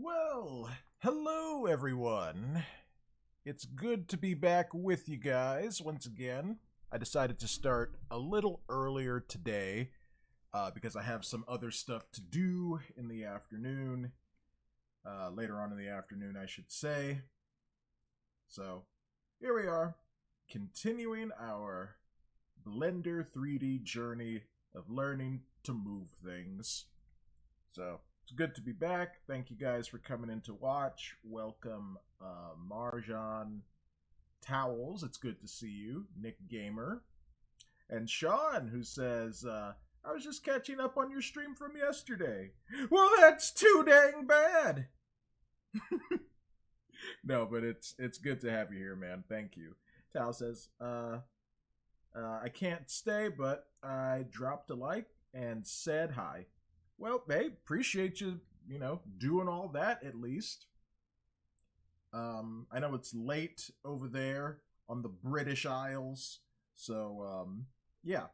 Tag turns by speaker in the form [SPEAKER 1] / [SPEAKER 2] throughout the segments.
[SPEAKER 1] Well, hello everyone. It's good to be back with you guys once again. I decided to start a little earlier today because I have some other stuff to do in the afternoon. Later on in the afternoon, I should say. So, here we are, continuing our Blender 3D journey of learning to move things. So, it's good to be back. Thank you guys for coming in to watch. Welcome, Marjan Towels. It's good to see you. Nick Gamer. And Sean, who says, I was just catching up on your stream from yesterday. Well, that's too dang bad. No, but it's good to have you here, man. Thank you. Tal says, I can't stay, but I dropped a like and said hi. Well, hey, appreciate you, doing all that at least. I know it's late over there on the British Isles, so, yeah.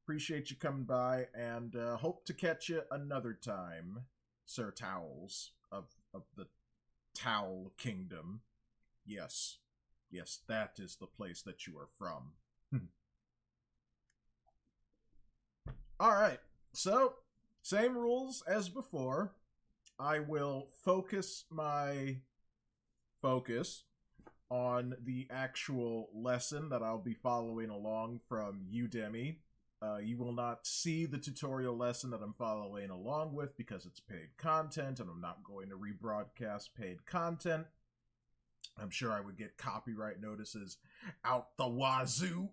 [SPEAKER 1] Appreciate you coming by, and hope to catch you another time, Sir Towels of the Towel Kingdom. Yes, that is the place that you are from. Alright, so, same rules as before. I will focus my focus on the actual lesson that I'll be following along from Udemy. You will not see the tutorial lesson that I'm following along with because it's paid content, and I'm not going to rebroadcast paid content. I'm sure I would get copyright notices out the wazoo.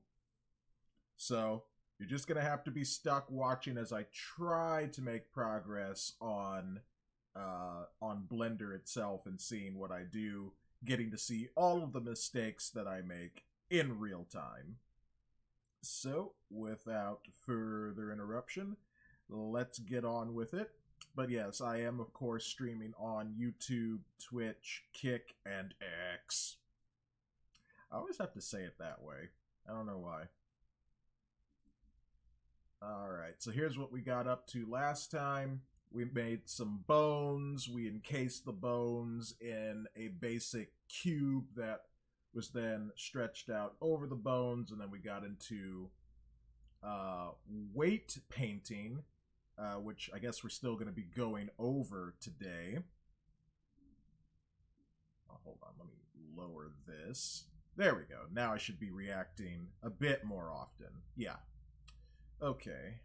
[SPEAKER 1] So, you're just going to have to be stuck watching as I try to make progress on Blender itself and seeing what I do, getting to see all of the mistakes that I make in real time. So, without further interruption, let's get on with it. But yes, I am, of course, streaming on YouTube, Twitch, Kick, and X. I always have to say it that way. I don't know why. Alright, so here's what we got up to last time. We made some bones. We encased the bones in a basic cube that was then stretched out over the bones, and then we got into weight painting, which I guess we're still going to be going over today. Oh, hold on, let me lower this. There we go. Now I should be reacting a bit more often. Yeah. Okay.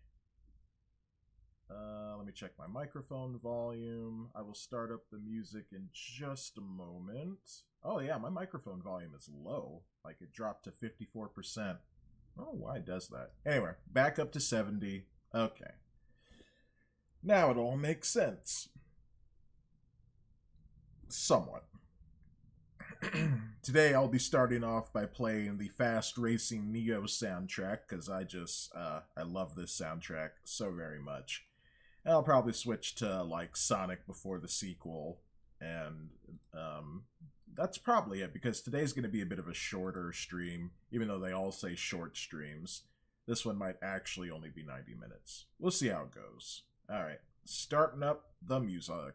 [SPEAKER 1] Let me check my microphone volume. I will start up the music in just a moment. Oh yeah, my microphone volume is low. Like it dropped to 54%. Oh, why does that? Anyway, back up to 70. Okay. Now it all makes sense. Somewhat. Today I'll be starting off by playing the Fast Racing Neo soundtrack, because I love this soundtrack so very much. And I'll probably switch to, like, Sonic Before the Sequel, and that's probably it, because today's going to be a bit of a shorter stream, even though they all say short streams. This one might actually only be 90 minutes. We'll see how it goes. Alright, starting up the music.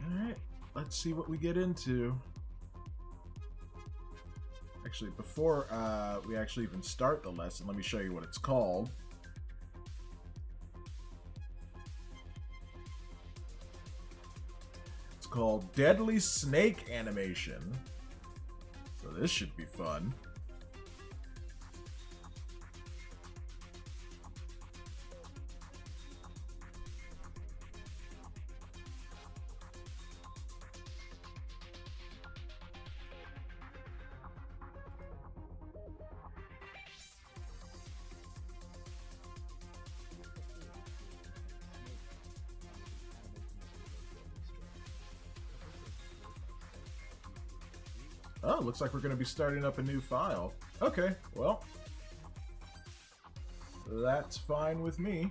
[SPEAKER 1] Alright, let's see what we get into. Actually, before we actually even start the lesson, let me show you what it's called. It's called Deadly Snake Animation. So this should be fun. Oh, looks like we're going to be starting up a new file. Okay, well, that's fine with me.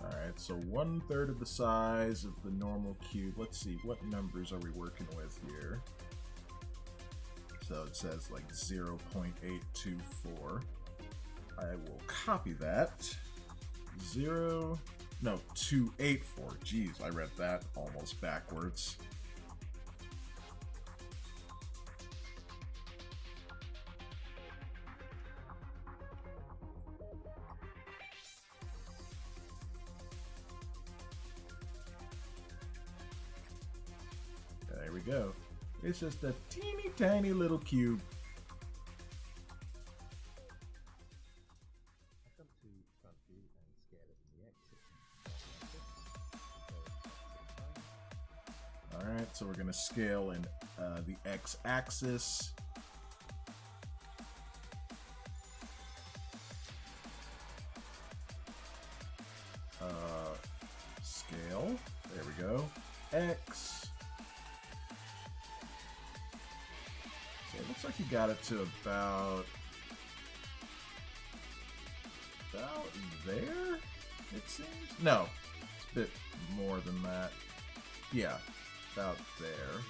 [SPEAKER 1] Alright, So 1/3 of the size of the normal cube. Let's see, what numbers are we working with here? So it says like 0.824. I will copy that. 284. Jeez, I read that almost backwards. There we go. It's just a teeny tiny little cube. Alright, so we're going to scale in the x-axis. Scale. There we go. X. So it looks like you got it to about there, it seems? No, it's a bit more than that. Yeah, about there.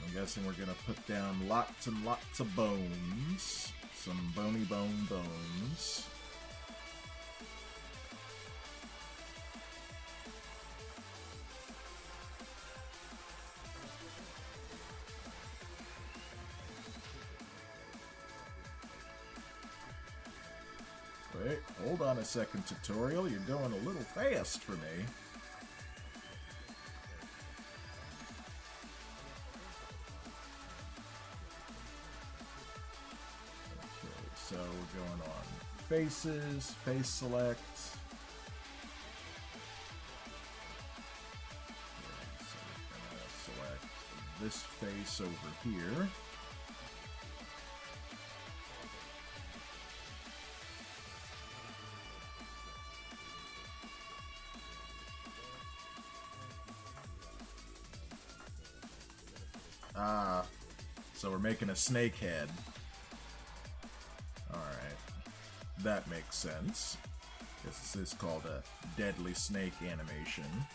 [SPEAKER 1] I'm guessing we're gonna put down lots and lots of bones. Some bony bones. Wait, hold on a second, tutorial. You're going a little fast for me. Okay, so we're going on faces, face select. Okay, so we're going to select this face over here. So we're making a snake head. Alright. That makes sense. Guess this is called a deadly snake animation.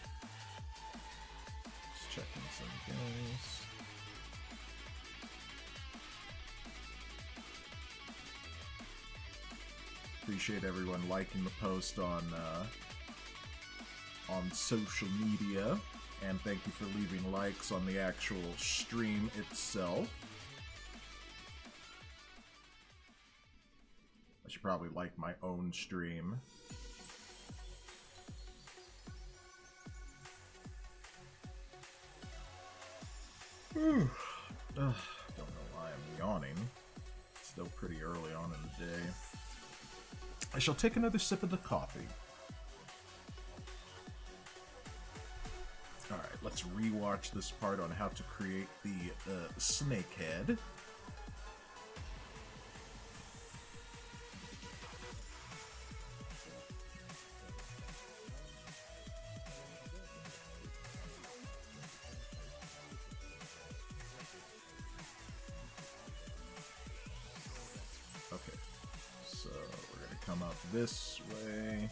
[SPEAKER 1] Just checking some things. Appreciate everyone liking the post on social media. And thank you for leaving likes on the actual stream itself. I should probably like my own stream. Don't know why I'm yawning. It's still pretty early on in the day. I shall take another sip of the coffee. Alright, let's rewatch this part on how to create the snake head. Okay, so we're going to come up this way,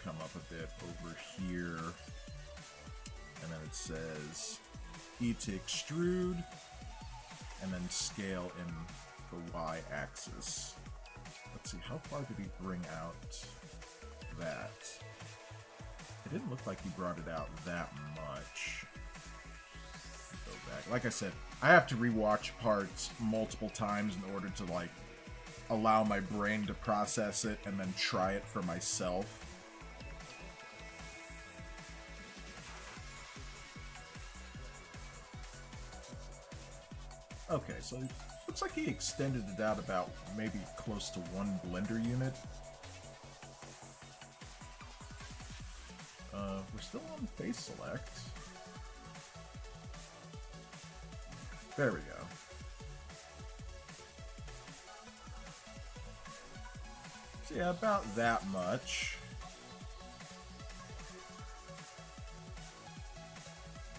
[SPEAKER 1] come up a bit over here. And then it says E to extrude, and then scale in the y-axis. Let's see, how far did he bring out that? It didn't look like he brought it out that much. Go back. Like I said, I have to rewatch parts multiple times in order to like allow my brain to process it and then try it for myself. Okay, so it looks like he extended it out about maybe close to 1 blender unit. We're still on face select. There we go. So yeah, about that much.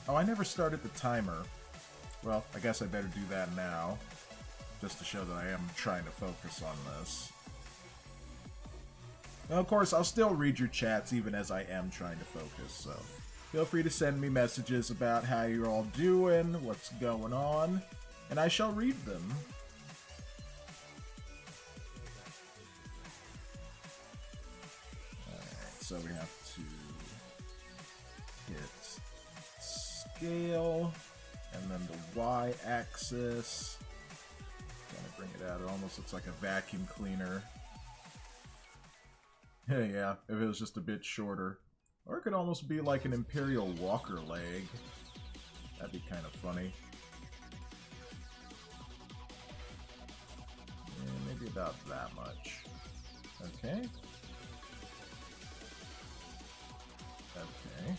[SPEAKER 1] Oh, I never started the timer. Well, I guess I better do that now, just to show that I am trying to focus on this. And of course, I'll still read your chats even as I am trying to focus, so feel free to send me messages about how you're all doing, what's going on, and I shall read them. Alright, so we have to hit scale, and then the Y-axis. Gonna bring it out, it almost looks like a vacuum cleaner. Yeah, if it was just a bit shorter. Or it could almost be like an Imperial Walker leg. That'd be kind of funny. Yeah, maybe about that much. Okay. Okay.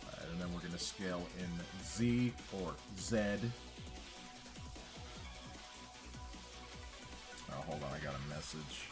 [SPEAKER 1] Alright, and then we're going to scale in Z or Z. Oh, hold on, I got a message.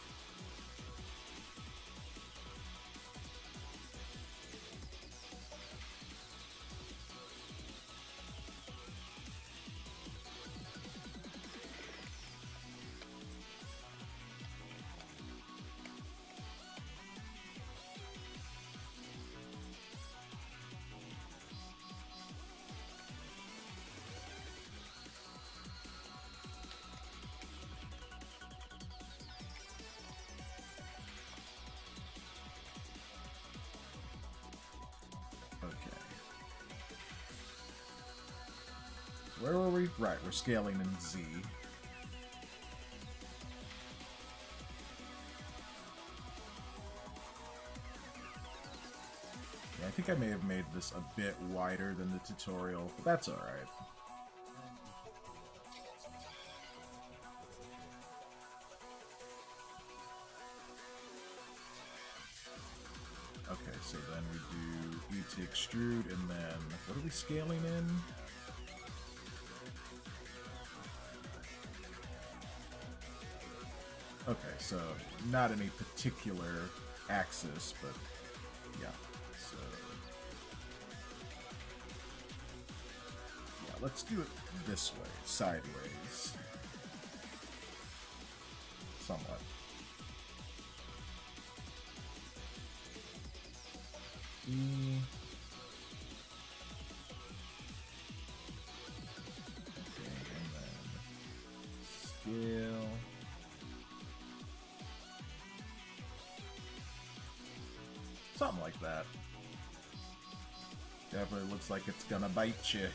[SPEAKER 1] Where were we? Right, we're scaling in Z. Yeah, I think I may have made this a bit wider than the tutorial, but that's alright. Okay, so then we do E to extrude, and then what are we scaling in? Okay, so not any particular axis, but yeah, so yeah, let's do it this way, sideways, somewhat. E. Okay, and then scale. Something like that. Definitely looks like it's gonna bite you.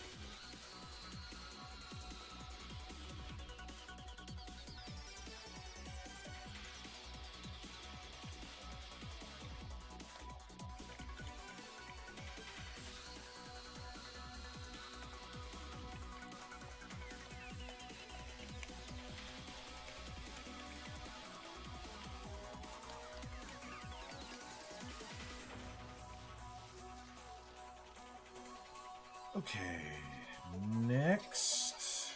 [SPEAKER 1] Okay, next.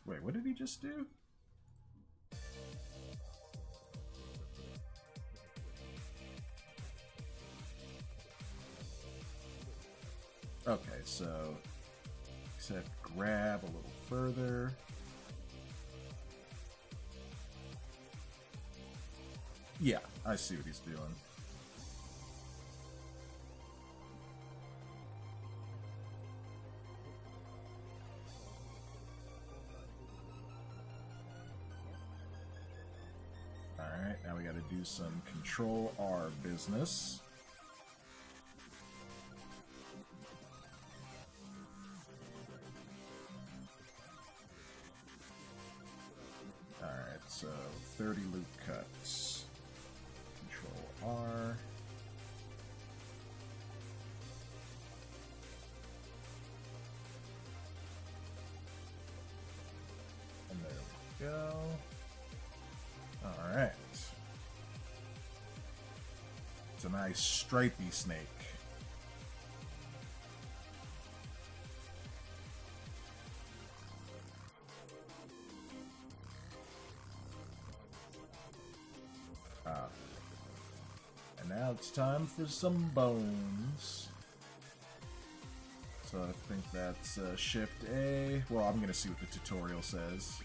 [SPEAKER 1] Wait, what did he just do? Okay, so except grab a little further. Yeah, I see what he's doing. Alright, now we gotta do some Control R business. Alright, so 30 loop cuts. R. And there we go. Alright. It's a nice stripy snake. Now it's time for some bones. So I think that's Shift A. Well, I'm going to see what the tutorial says.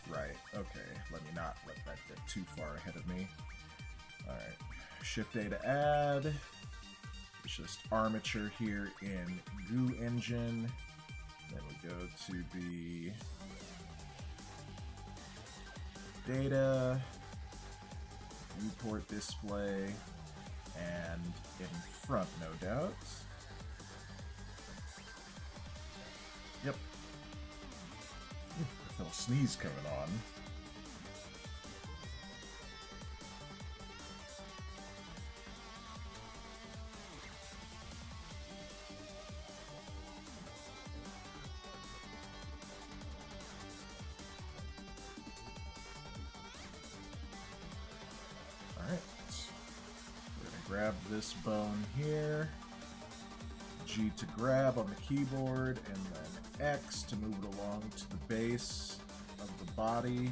[SPEAKER 1] Right, okay. Let me not let that get too far ahead of me. Alright. Shift A to add. It's just armature here in Goo Engine. Then we go to the data, viewport display, and in front, no doubt. Yep. I felt a sneeze coming on. Grab this bone here, G to grab on the keyboard, and then X to move it along to the base of the body.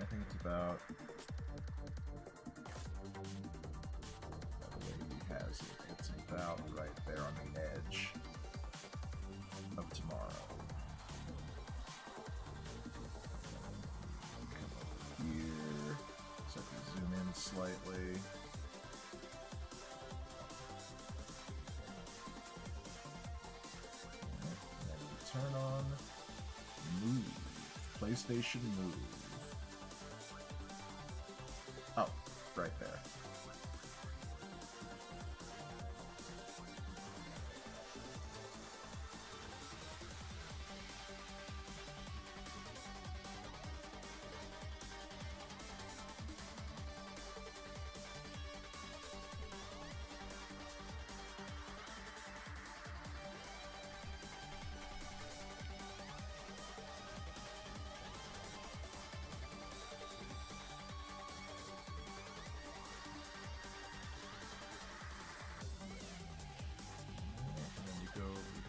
[SPEAKER 1] I think it's about the way he has it. It's about right there on the edge of tomorrow. Come over here. So I can zoom in slightly. And we turn on Move. PlayStation Move. Oh, right there.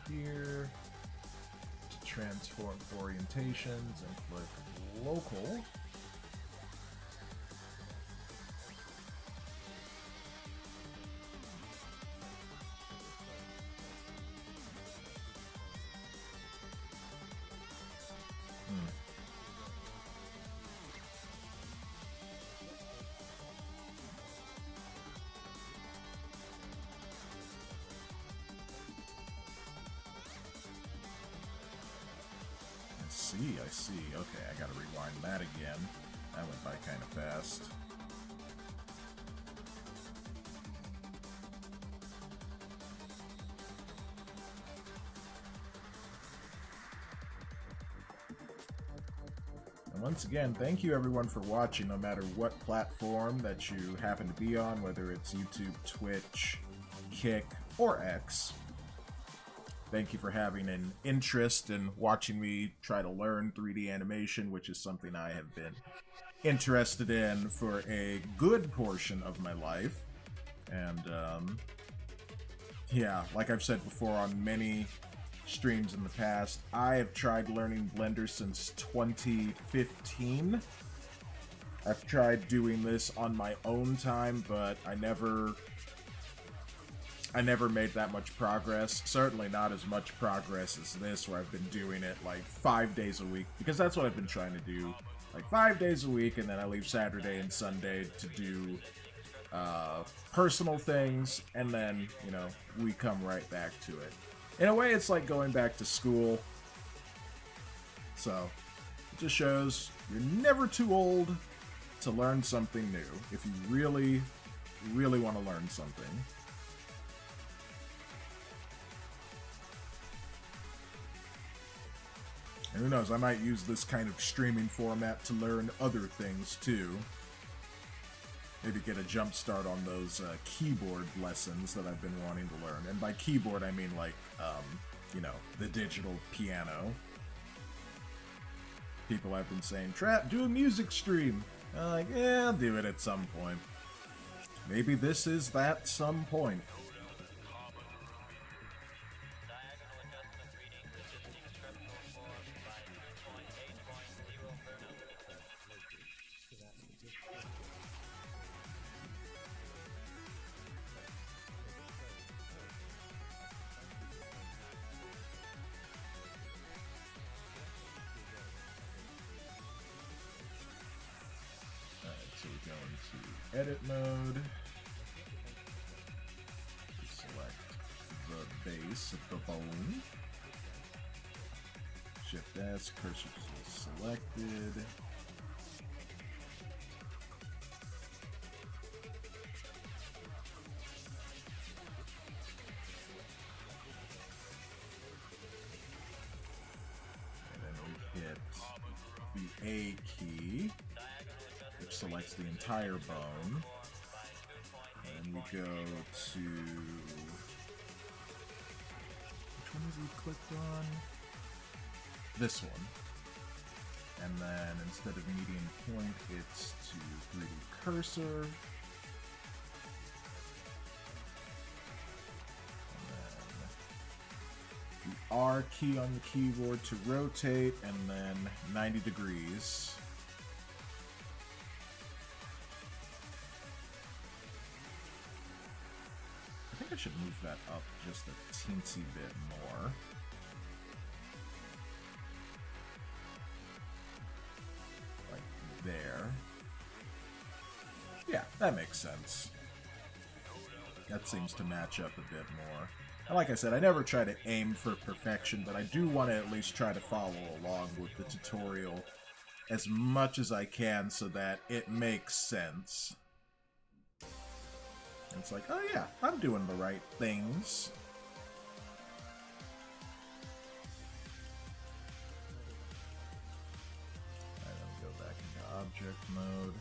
[SPEAKER 1] Here to transform orientations and click local. I see. Okay, I gotta rewind that again. That went by kind of fast. And once again, thank you everyone for watching, no matter what platform that you happen to be on, whether it's YouTube, Twitch, Kick, or X. Thank you for having an interest in watching me try to learn 3D animation, which is something I have been interested in for a good portion of my life. And, yeah, like I've said before on many streams in the past, I have tried learning Blender since 2015. I've tried doing this on my own time, but I never made that much progress. Certainly not as much progress as this, where I've been doing it like 5 days a week, because that's what I've been trying to do, like 5 days a week, and then I leave Saturday and Sunday to do personal things, and then, you know, we come right back to it. In a way, it's like going back to school. So, it just shows you're never too old to learn something new, if you really, really want to learn something. And who knows, I might use this kind of streaming format to learn other things too. Maybe get a jump start on those keyboard lessons that I've been wanting to learn. And by keyboard, I mean like, you know, the digital piano. People have been saying, Trapp, do a music stream. I'm like, yeah, I'll do it at some point. Maybe this is that some point. into edit mode. Select the base of the bone. Shift S, cursor is selected. A key, which selects the entire bone, and we go to, which one have we clicked on? This one. And then instead of median point, it's to 3D cursor. R key on the keyboard to rotate, and then 90 degrees. I think I should move that up just a teensy bit more. Like there. Yeah, that makes sense. That seems to match up a bit more. And like I said, I never try to aim for perfection, but I do want to at least try to follow along with the tutorial as much as I can so that it makes sense. And it's like, oh yeah, I'm doing the right things. Alright, then we go back into object mode.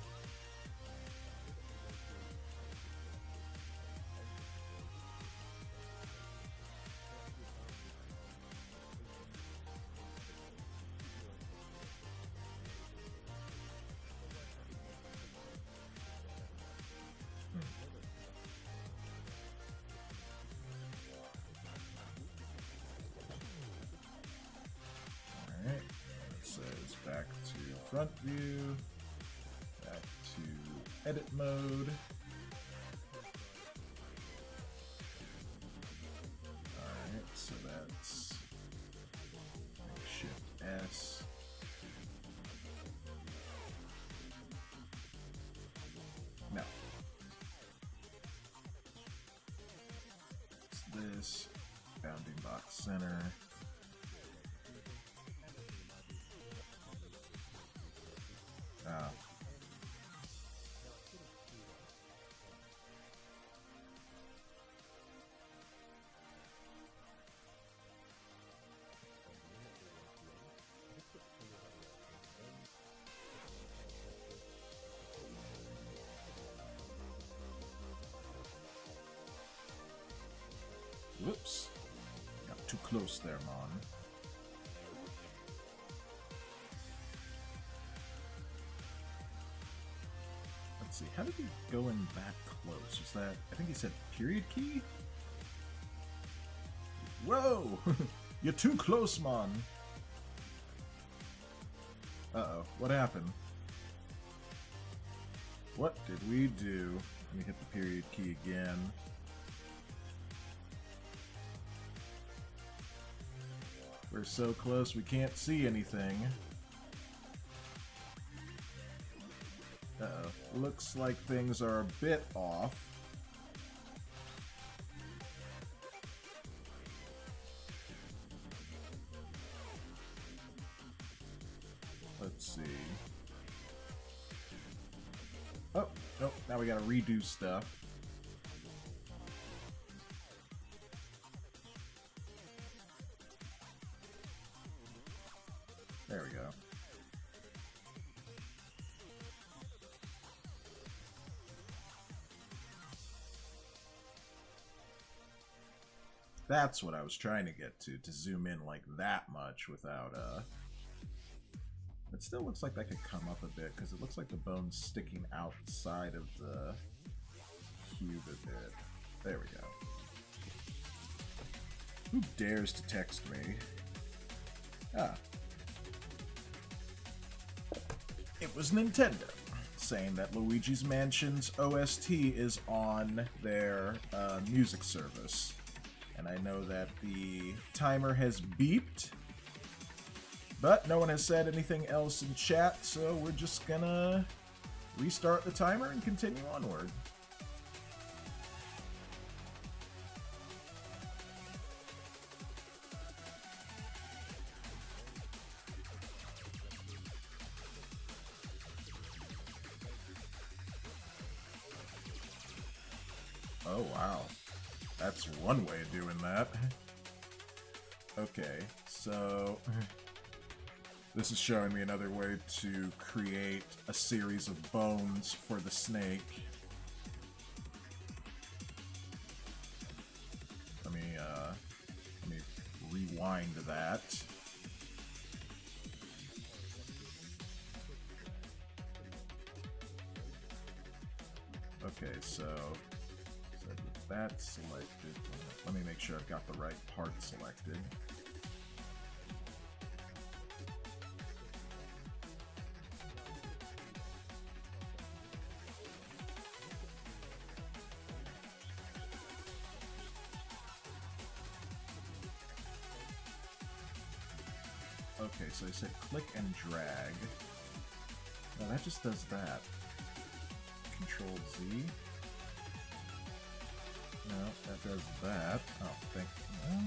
[SPEAKER 1] Back to front view, back to edit mode. Alright, so that's Shift S. No. It's this, bounding box center. Whoops. Got too close there, Mon. Let's see, how did he go in that close? Was that, I think he said period key? Whoa! You're too close, Mon. Uh-oh, what happened? What did we do? Let me hit the period key again. We're so close we can't see anything. Uh-oh. Looks like things are a bit off. Let's see. Oh, nope. Now we gotta redo stuff. There we go. That's what I was trying to get to zoom in like that much without, It still looks like that could come up a bit, because it looks like the bone's sticking outside of the cube a bit. There we go. Who dares to text me? Ah. It was Nintendo, saying that Luigi's Mansion's OST is on their music service. And I know that the timer has beeped, but no one has said anything else in chat, so we're just gonna restart the timer and continue onward. Oh, wow. That's one way of doing that. Okay, so this is showing me another way to create a series of bones for the snake. Let me rewind that. Okay, so with that selected, let me make sure I've got the right part selected. Okay, so I said click and drag. No, that just does that. Control Z. No, that does that. Oh, thank you. No.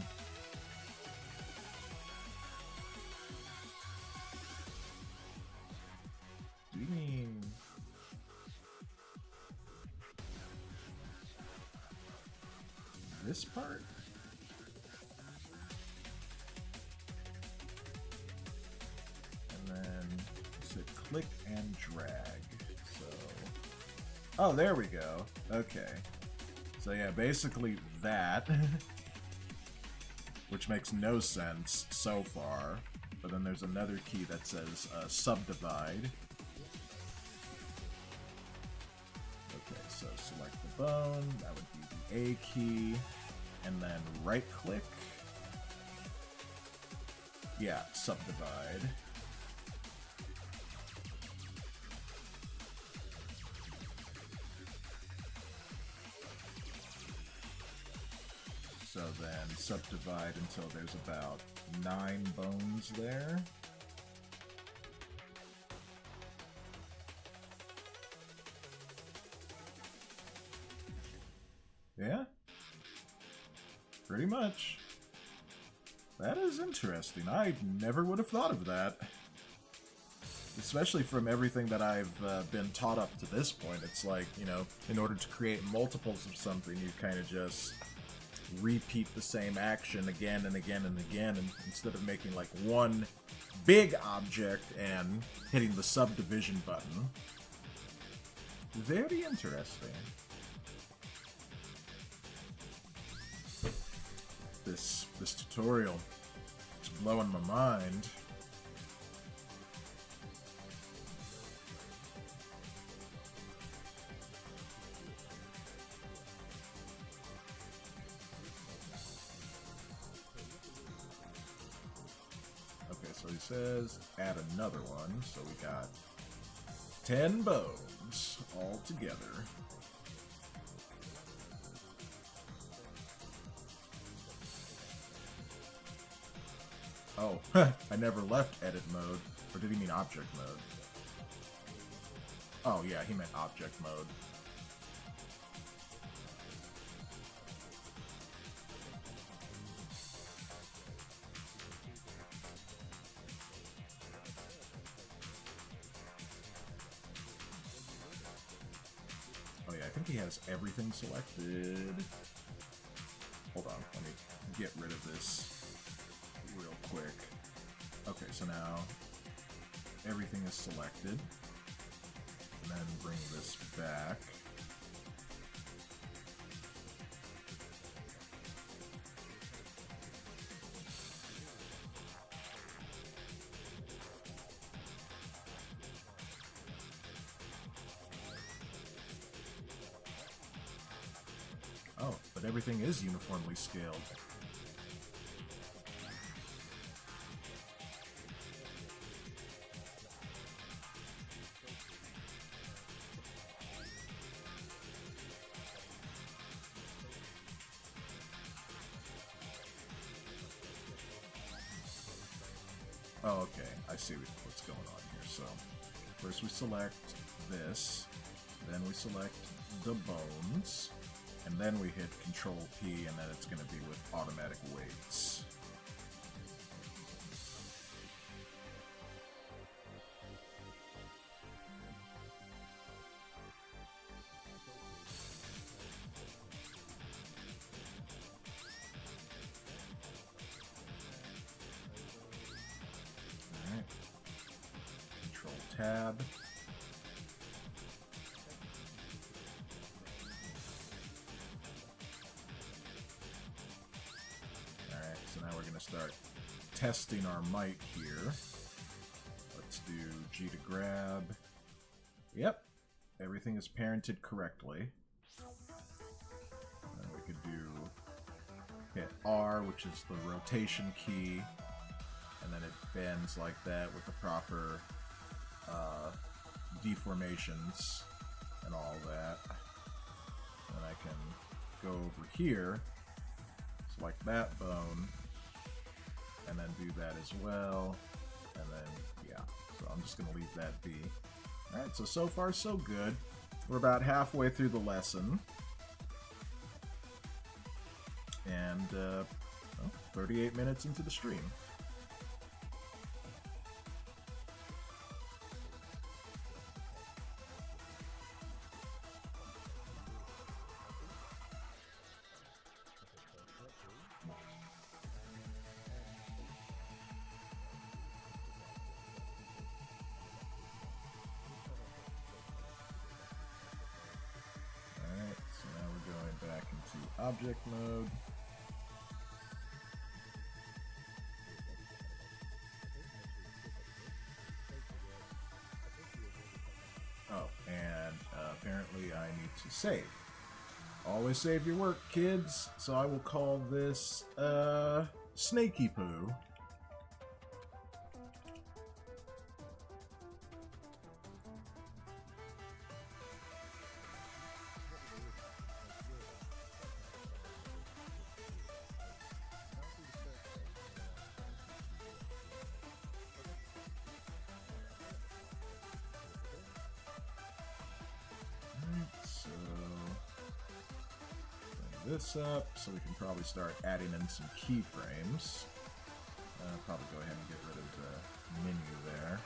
[SPEAKER 1] Do you mean... this part? And then say click and drag. So... oh, there we go. Okay. So yeah, basically that, which makes no sense so far, but then there's another key that says subdivide. Okay, so select the bone, that would be the A key, and then right click. Yeah, subdivide. So then subdivide until there's about 9 bones there. Yeah? Pretty much. That is interesting. I never would have thought of that. Especially from everything that I've been taught up to this point. It's like, you know, in order to create multiples of something, you kind of just repeat the same action again and again and again, and instead of making like one big object and hitting the subdivision button. Very interesting. This tutorial is blowing my mind. So he says, add another one, so we got 10 bones all together. Oh, I never left edit mode. Or did he mean object mode? Oh yeah, he meant object mode. I think he has everything selected. Hold on, let me get rid of this real quick. Okay, so now everything is selected. And then bring this back. Oh, but everything is uniformly scaled. Oh, okay. I see what's going on here. So First we select this, then we select the bones, and then we hit Control P, and then it's going to be with automatic weights. Alright. Control Tab. Start testing our might here. Let's do G to grab. Yep, everything is parented correctly. And we could do hit R, which is the rotation key, and then it bends like that with the proper deformations and all that. And I can go over here, select that bone, and then do that as well, and then, yeah, so I'm just going to leave that be. Alright, so far so good. We're about halfway through the lesson. And, 38 minutes into the stream. Object mode. Oh, and apparently I need to save. Always save your work, kids. So I will call this Snaky Poo. This up so we can probably start adding in some keyframes. Probably go ahead and get rid of the menu there.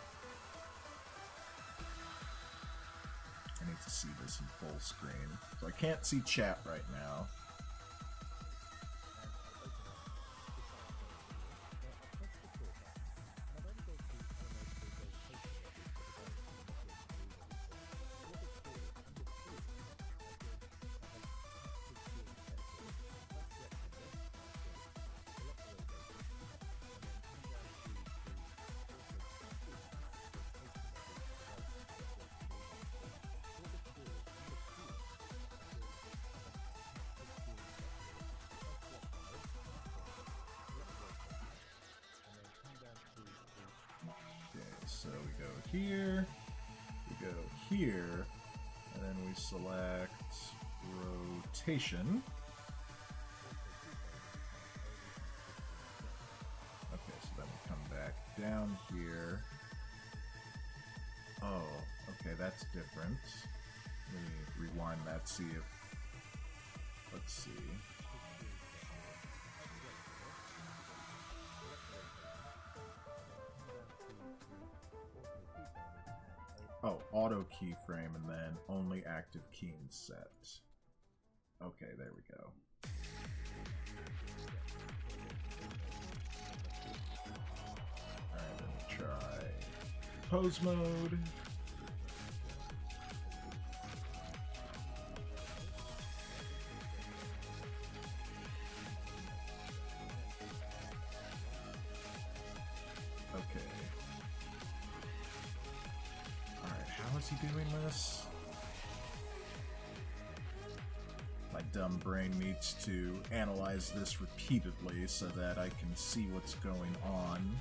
[SPEAKER 1] I need to see this in full screen. So I can't see chat right now. So we go here, we go here, and then we select rotation. Okay, so then we come back down here. Oh, okay, that's different. Let me rewind that, see if, let's see. Oh, auto keyframe and then only active keys set. Okay, there we go. Alright, let me try pose mode. Is he doing this? My dumb brain needs to analyze this repeatedly so that I can see what's going on.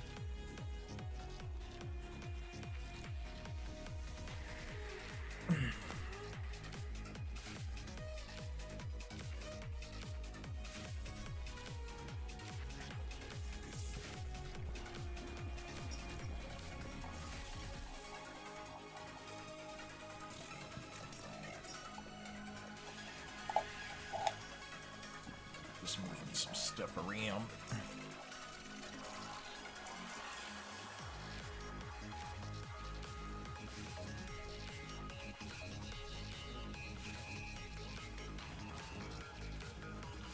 [SPEAKER 1] some stuff around.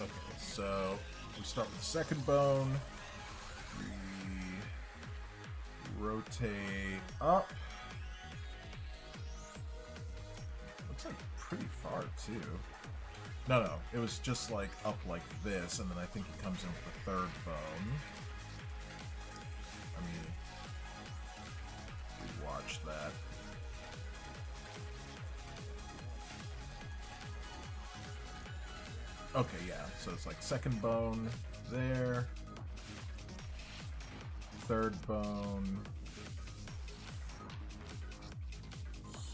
[SPEAKER 1] Okay, so we start with the second bone. We rotate up. Looks like pretty far too. No, it was just like up like this, and then I think he comes in with the third bone. I mean, we watched that. Okay, yeah, so it's like second bone there, third bone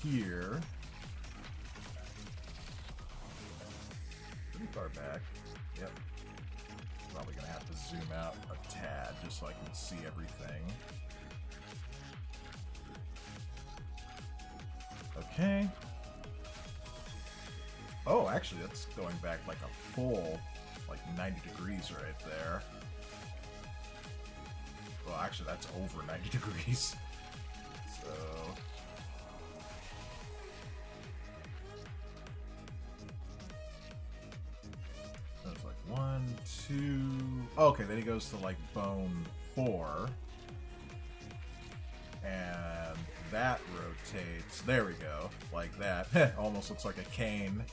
[SPEAKER 1] here. Pretty far back. Yep. Probably gonna have to zoom out a tad just so I can see everything. Okay. Oh, actually, that's going back like a full, like 90 degrees right there. Well, actually, that's over 90 degrees. So... that's like 1, 2... Okay, then he goes to like bone 4. And that rotates. There we go. Like that. Almost looks like a cane.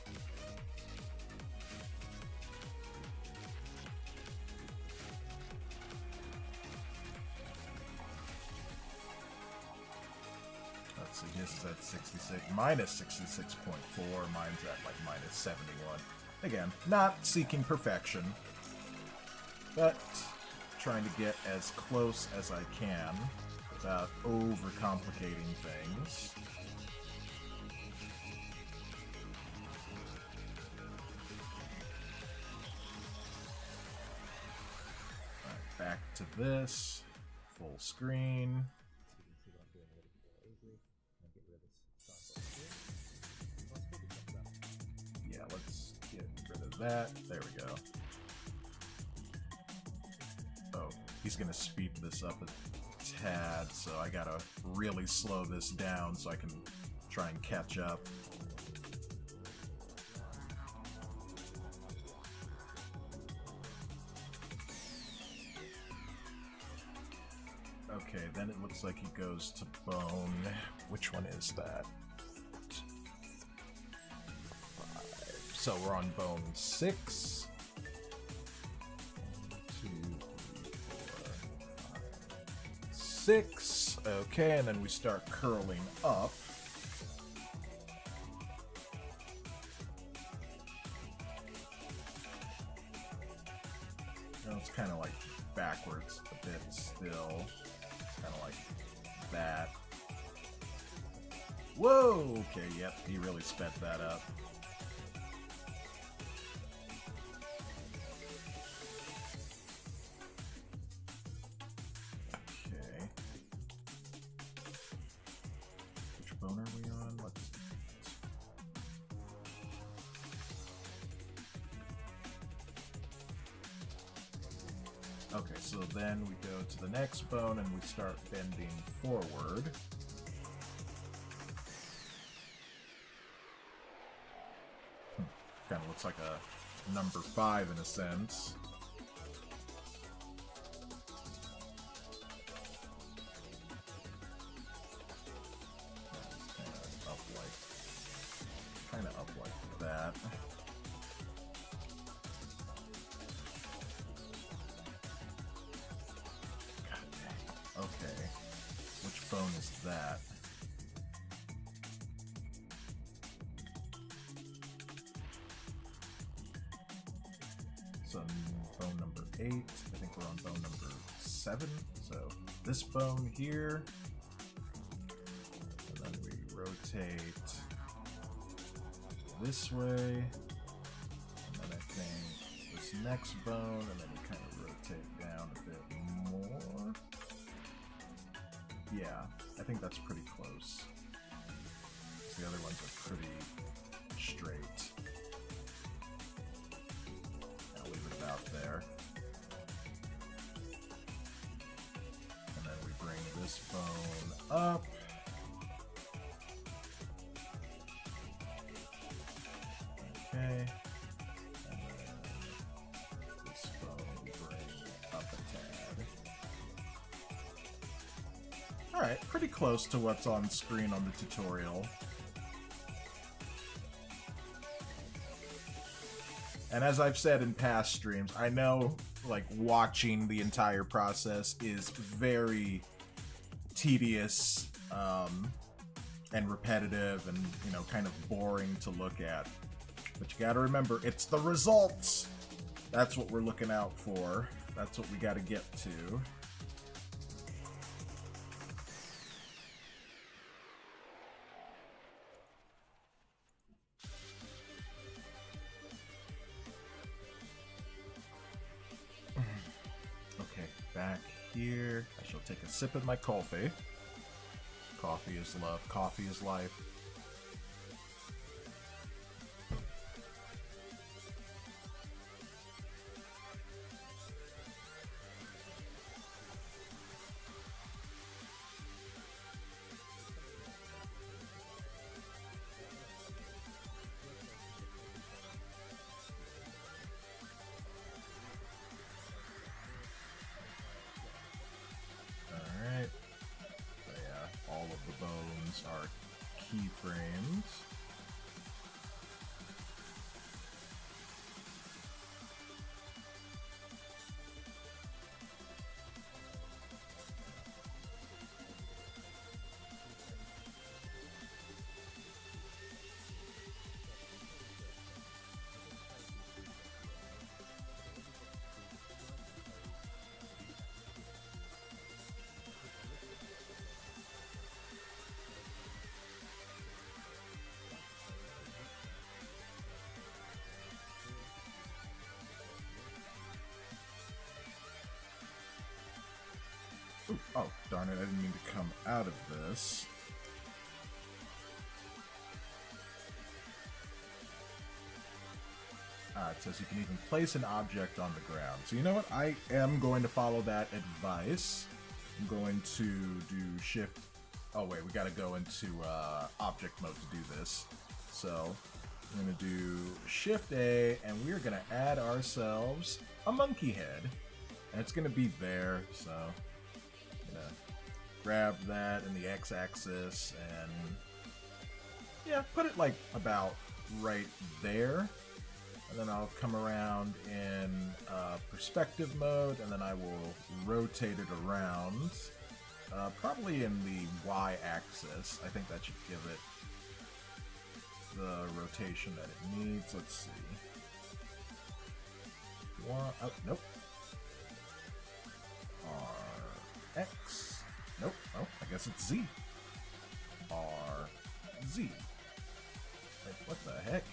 [SPEAKER 1] Let's see, his is at 66, minus 66.4, mine's at like minus 71. Again, not seeking perfection, but trying to get as close as I can without overcomplicating things. Alright, back to this. Full screen. Yeah, let's get rid of that. There we go. Oh, he's gonna speed this up a tad, so I gotta really slow this down so I can try and catch up. Okay, then it looks like he goes to bone. Which one is that? 5. So we're on bone 6. 1, 2, 3, 4, 5, 6. Okay, and then we start curling up. Well, it's kind of like backwards a bit still. Kind of like that. Whoa! Okay, yep, he really sped that up. Okay. Which bone are we on? Let's... Okay, so then we go to the next bone and we start bending forward. Kind of looks like a number 5 in a sense. Kind of up like that. Okay, which bone is that? So bone number 8, I think we're on bone number 7, so this bone here, and then we rotate this way, and then I think this next bone, and then we kind of rotate down a bit more. Yeah, I think that's pretty close. The other ones are pretty straight. I'll leave it at about there. And then we bring this phone up. Okay. And then this phone we bring up a tad. Alright, pretty close to what's on screen on the tutorial. And as I've said in past streams, I know, like, watching the entire process is very tedious and repetitive and, you know, kind of boring to look at. But you gotta remember, it's the results! That's what we're looking out for. That's what we gotta get to. Back here, I shall take a sip of my coffee. Coffee is love, coffee is life. Are keyframes. Ooh, oh, darn it, I didn't mean to come out of this. It says you can even place an object on the ground. So you know what? I am going to follow that advice. I'm going to do shift... Oh wait, we gotta go into object mode to do this. So I'm gonna do shift A, and we're gonna add ourselves a monkey head. And it's gonna be there, so... grab that in the x-axis and yeah, put it like about right there, and then I'll come around in perspective mode, and then I will rotate it around, probably in the y-axis. I think that should give it the rotation that it needs. Let's see. Oh, nope. RX. Nope. Oh, I guess it's Z. R, Z. Wait, what the heck?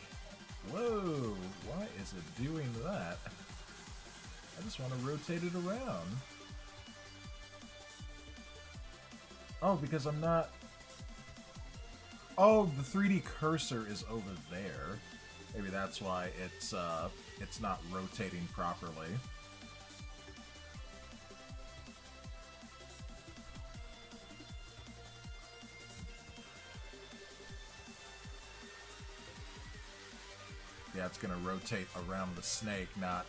[SPEAKER 1] Whoa! Why is it doing that? I just want to rotate it around. Oh, because I'm not... Oh, the 3D cursor is over there. Maybe that's why it's not rotating properly. Yeah, it's going to rotate around the snake, not...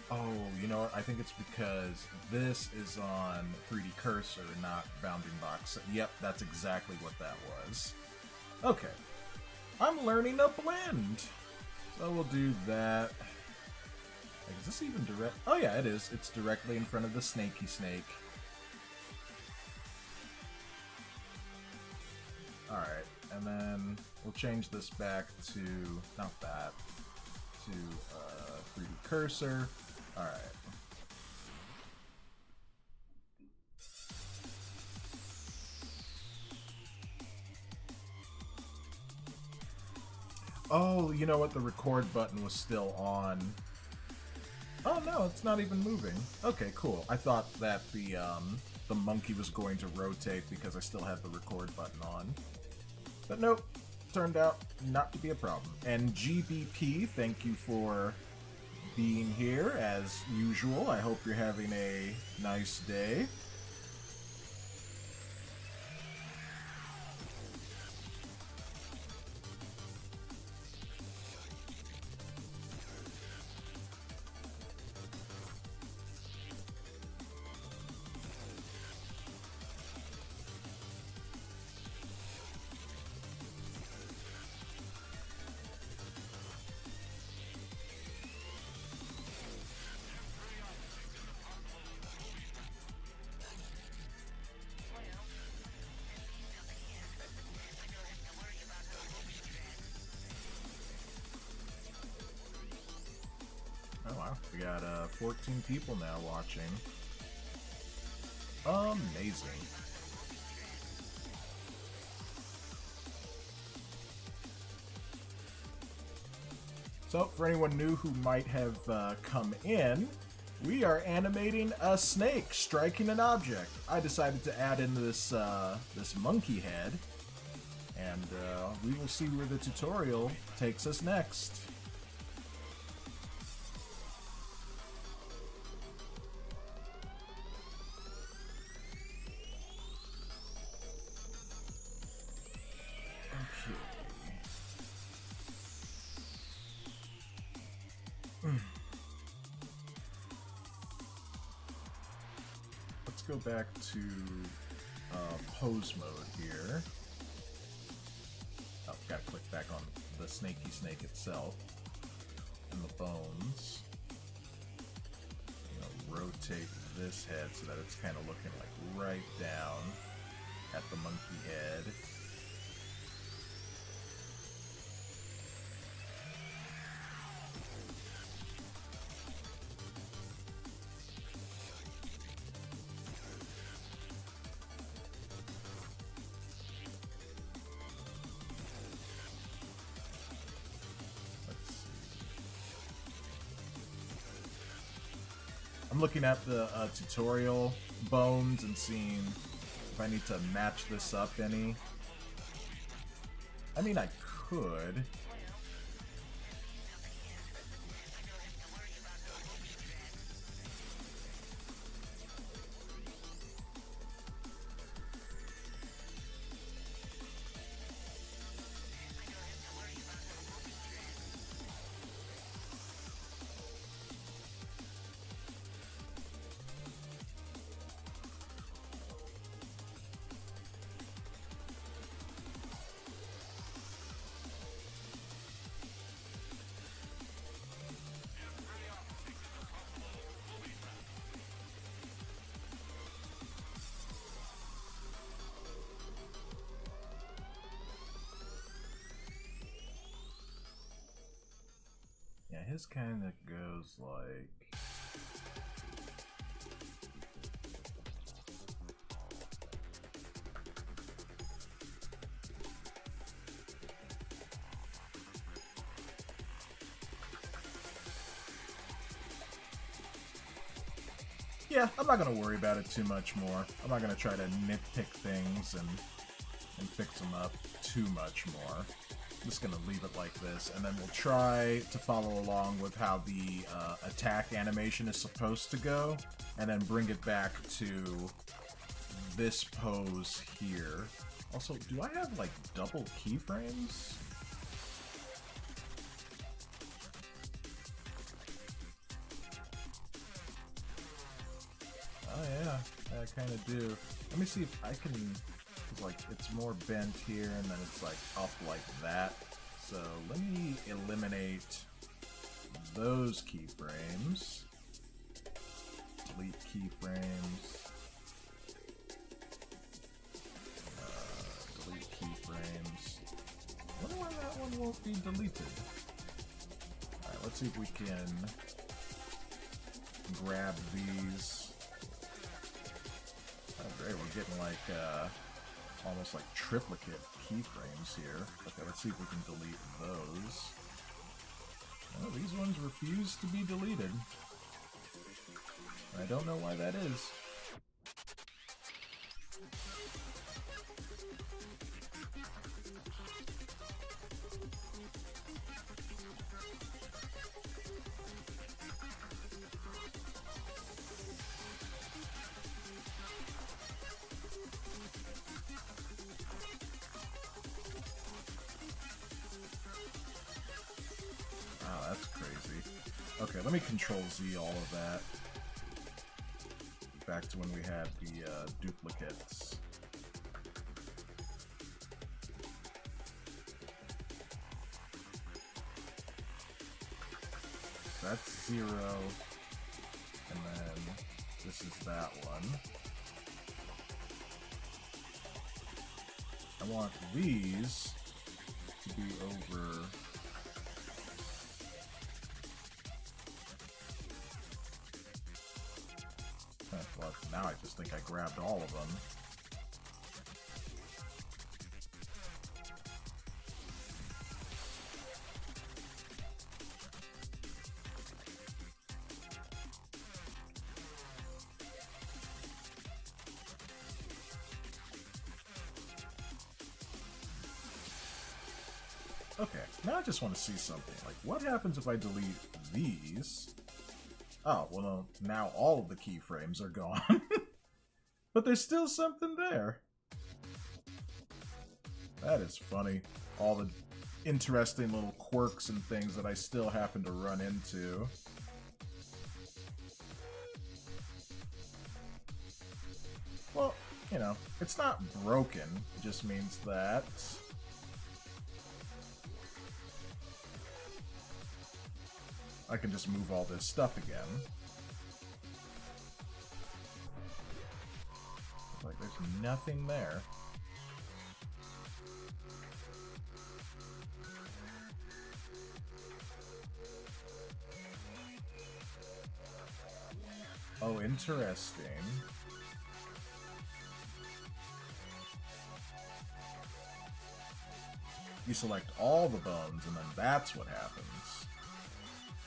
[SPEAKER 1] Oh, you know what? I think it's because this is on 3D cursor, not bounding box. Yep, that's exactly what that was. Okay. I'm learning a blend! So we'll do that. Like, is this even direct? Oh yeah, it is. It's directly in front of the snaky snake. Alright, and then we'll change this back to... not that. To 3D cursor. Alright. Oh, you know what? The record button was still on. Oh no, it's not even moving. Okay, cool. I thought that the monkey was going to rotate because I still had the record button on. But nope. Turned out not to be a problem. And GBP, thank you for being here as usual. I hope you're having a nice day. Oh wow, we got 14 people now watching. Amazing. So, for anyone new who might have come in, we are animating a snake striking an object. I decided to add in this this monkey head, and we will see where the tutorial takes us next. Let's go back to pose mode here. Oh, gotta click back on the snaky snake itself and the bones. Rotate this head so that it's kind of looking like right down at the monkey head. I'm looking at the tutorial bones and seeing if I need to match this up any. I mean, I could. Yeah, his kind of goes like... Yeah, I'm not going to worry about it too much more. I'm not going to try to nitpick things and fix them up too much more. I'm just going to leave it like this, and then we'll try to follow along with how the attack animation is supposed to go, and then bring it back to this pose here. Also, do I have, like, double keyframes? Oh yeah, I kind of do. Let me see if I can... like it's more bent here and then it's like up like that. So let me eliminate those keyframes. Delete keyframes. Delete keyframes. I wonder why that one won't be deleted. Alright, let's see if we can grab these. Oh great, we're getting like almost like triplicate keyframes here. Okay, let's see if we can delete those. Oh, these ones refuse to be deleted. I don't know why that is. let me Control-Z all of that. Back to when we had the duplicates. That's 0. And then this is that one. I want these to be over. But now I just think I grabbed all of them. Okay, now I just want to see something. Like, what happens if I delete these? Oh, well, no, now all of the keyframes are gone. But there's still something there. That is funny. All the interesting little quirks and things that I still happen to run into. Well, you know, it's not broken. It just means that I can just move all this stuff again. Like, there's nothing there. Oh, interesting. You select all the bones, and then that's what happens.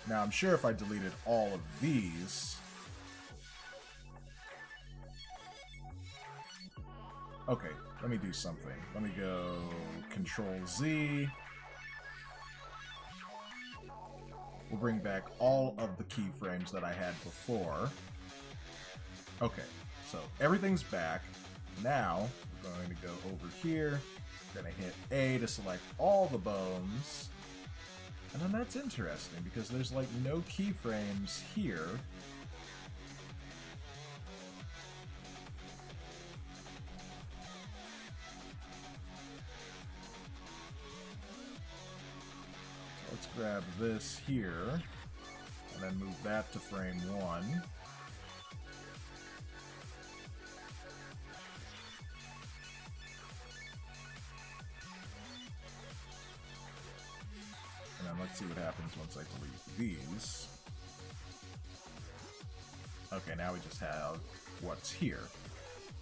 [SPEAKER 1] Now, I'm sure if I deleted all of these... Okay, let me do something. Let me go Control-Z. We'll bring back all of the keyframes that I had before. Okay, so everything's back. Now, we're going to go over here. We're going to hit A to select all the bones. And then that's interesting, because there's, like, no keyframes here. So let's grab this here, and then move that to frame 1. Let's see what happens once I delete these. Okay, now we just have what's here,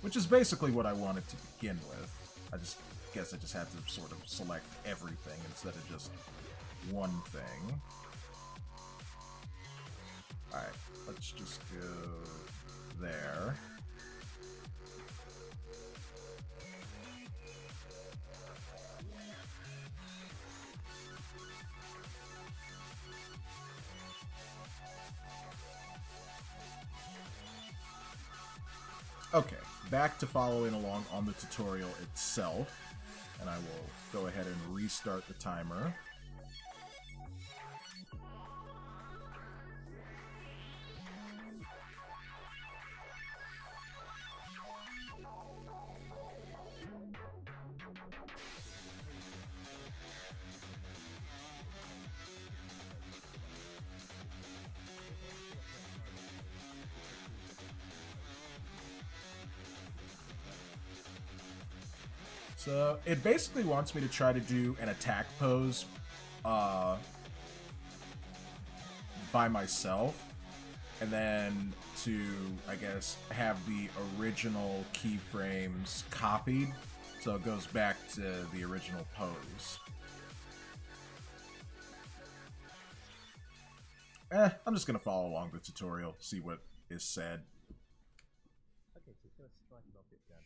[SPEAKER 1] which is basically what I wanted to begin with. I just guess I just had to sort of select everything instead of just one thing. Alright, let's just go there. Okay, back to following along on the tutorial itself, and I will go ahead and restart the timer. So it basically wants me to try to do an attack pose by myself, and then to, I guess, have the original keyframes copied, so it goes back to the original pose. I'm just gonna follow along the tutorial, see what is said.
[SPEAKER 2] Okay, so it's gonna strike it off it again.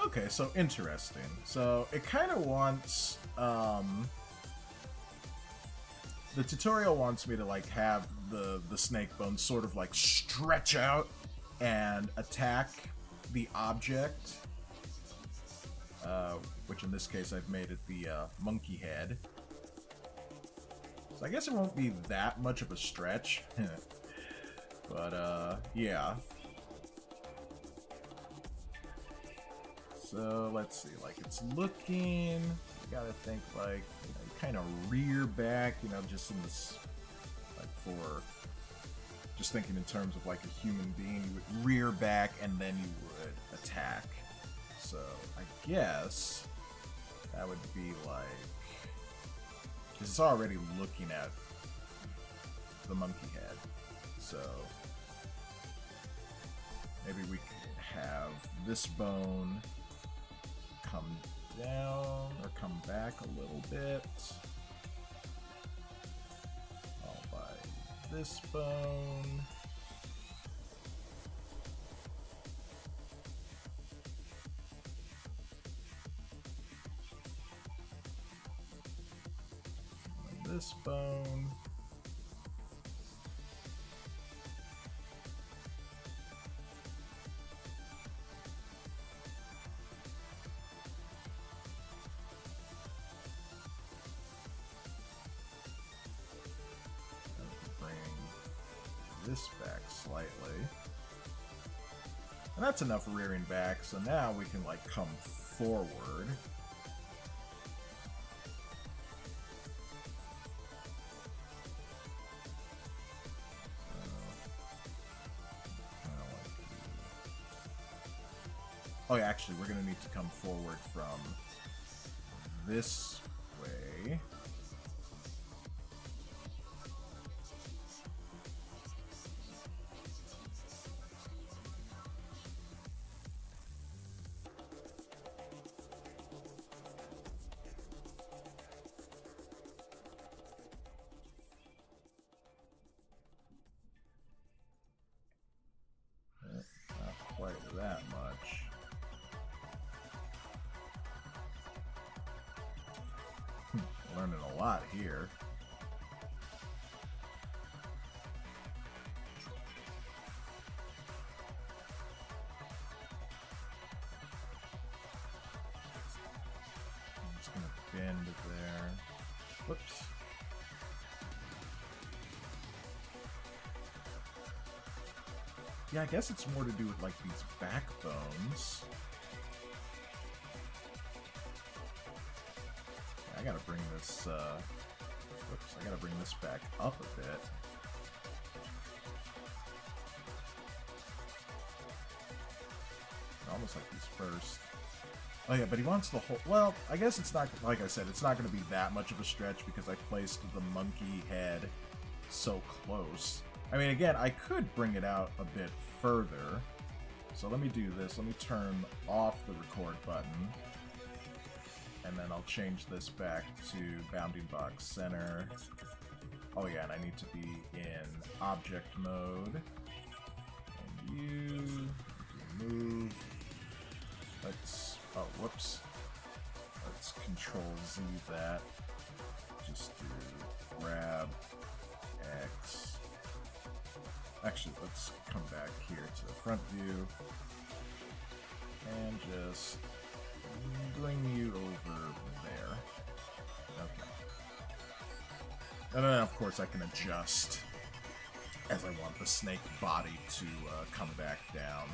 [SPEAKER 1] Okay, so interesting. So it kind of wants, the tutorial wants me to like have the snake bones sort of like stretch out and attack the object, which in this case I've made it the monkey head. So I guess it won't be that much of a stretch, but yeah. So let's see, like it's looking, you gotta think like, you know, kind of rear back, you know, just in this, like for, just thinking in terms of like a human being, you would rear back and then you would attack. So I guess that would be like, because it's already looking at the monkey head, so maybe we could have this bone come down or come back a little bit, followed by this bone. And this bone. This back slightly, and that's enough rearing back, so now we can like come forward. Oh yeah, actually we're gonna need to come forward from this way. Quite that much. Learning a lot here. I'm just gonna bend it there. Whoops. Yeah, I guess it's more to do with like these backbones. I gotta bring this, whoops, I gotta bring this back up a bit. Almost like these first. Oh yeah, but he wants the whole, well, I guess it's not, like I said, it's not gonna be that much of a stretch because I placed the monkey head so close. I mean, again, I could bring it out a bit further. So let me do this. Let me turn off the record button. And then I'll change this back to bounding box center. Oh yeah, and I need to be in object mode. And you move. Let's, oh, whoops. Let's Control Z that. Just do grab X. Actually, let's come back here to the front view and just bring you over there. Okay. And then, of course, I can adjust as I want the snake body to come back down.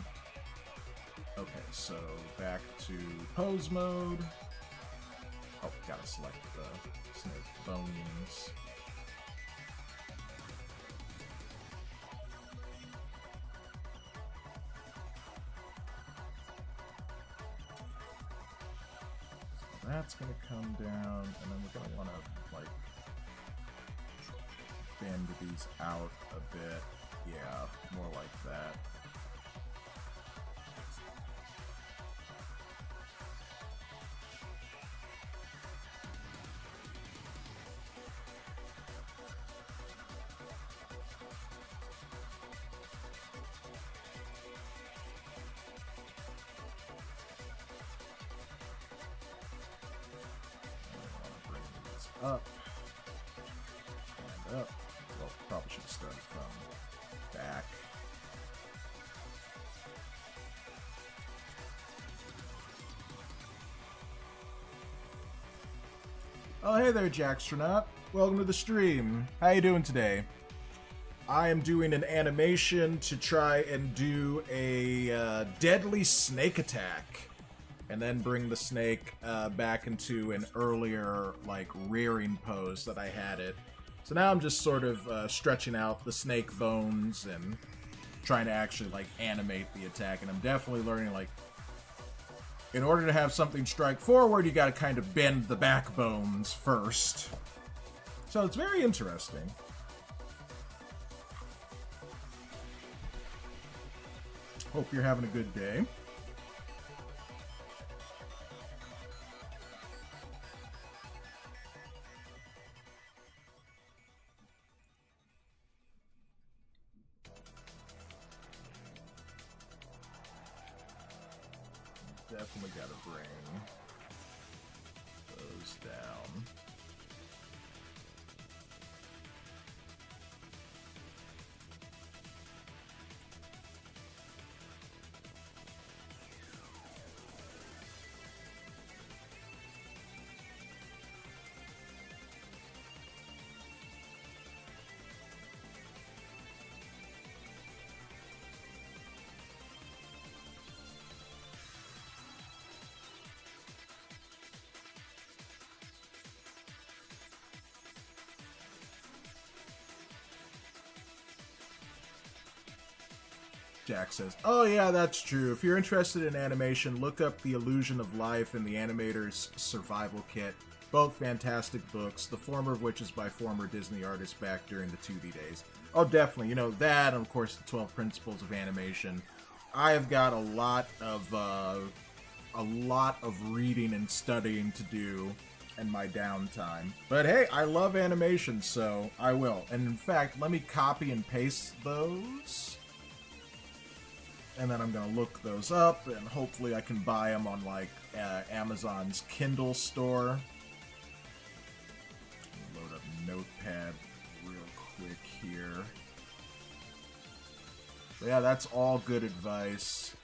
[SPEAKER 1] Okay, so back to pose mode. Oh, gotta select the snake bones. That's gonna come down, and then we're gonna want to like bend these out a bit. Yeah, more like that. up. And up. Well, probably should start from back. Oh, hey there, Jackstronaut. Welcome to the stream. How you doing today? I am doing an animation to try and do a deadly snake attack, and then bring the snake back into an earlier, like, rearing pose that I had it. So now I'm just sort of stretching out the snake bones and trying to actually, like, animate the attack. And I'm definitely learning, like, in order to have something strike forward, you gotta kind of bend the backbones first. So it's very interesting. Hope you're having a good day. Definitely gotta bring those down. Jack says, oh yeah, that's true. If you're interested in animation, look up The Illusion of Life and The Animator's Survival Kit. Both fantastic books, the former of which is by former Disney artists back during the 2D days. Oh, definitely. You know, that, and of course, the 12 Principles of Animation. I have got a lot of reading and studying to do in my downtime. But hey, I love animation, so I will. And in fact, let me copy and paste those. And then I'm going to look those up, and hopefully I can buy them on, like, Amazon's Kindle store. Load up Notepad real quick here. But yeah, that's all good advice.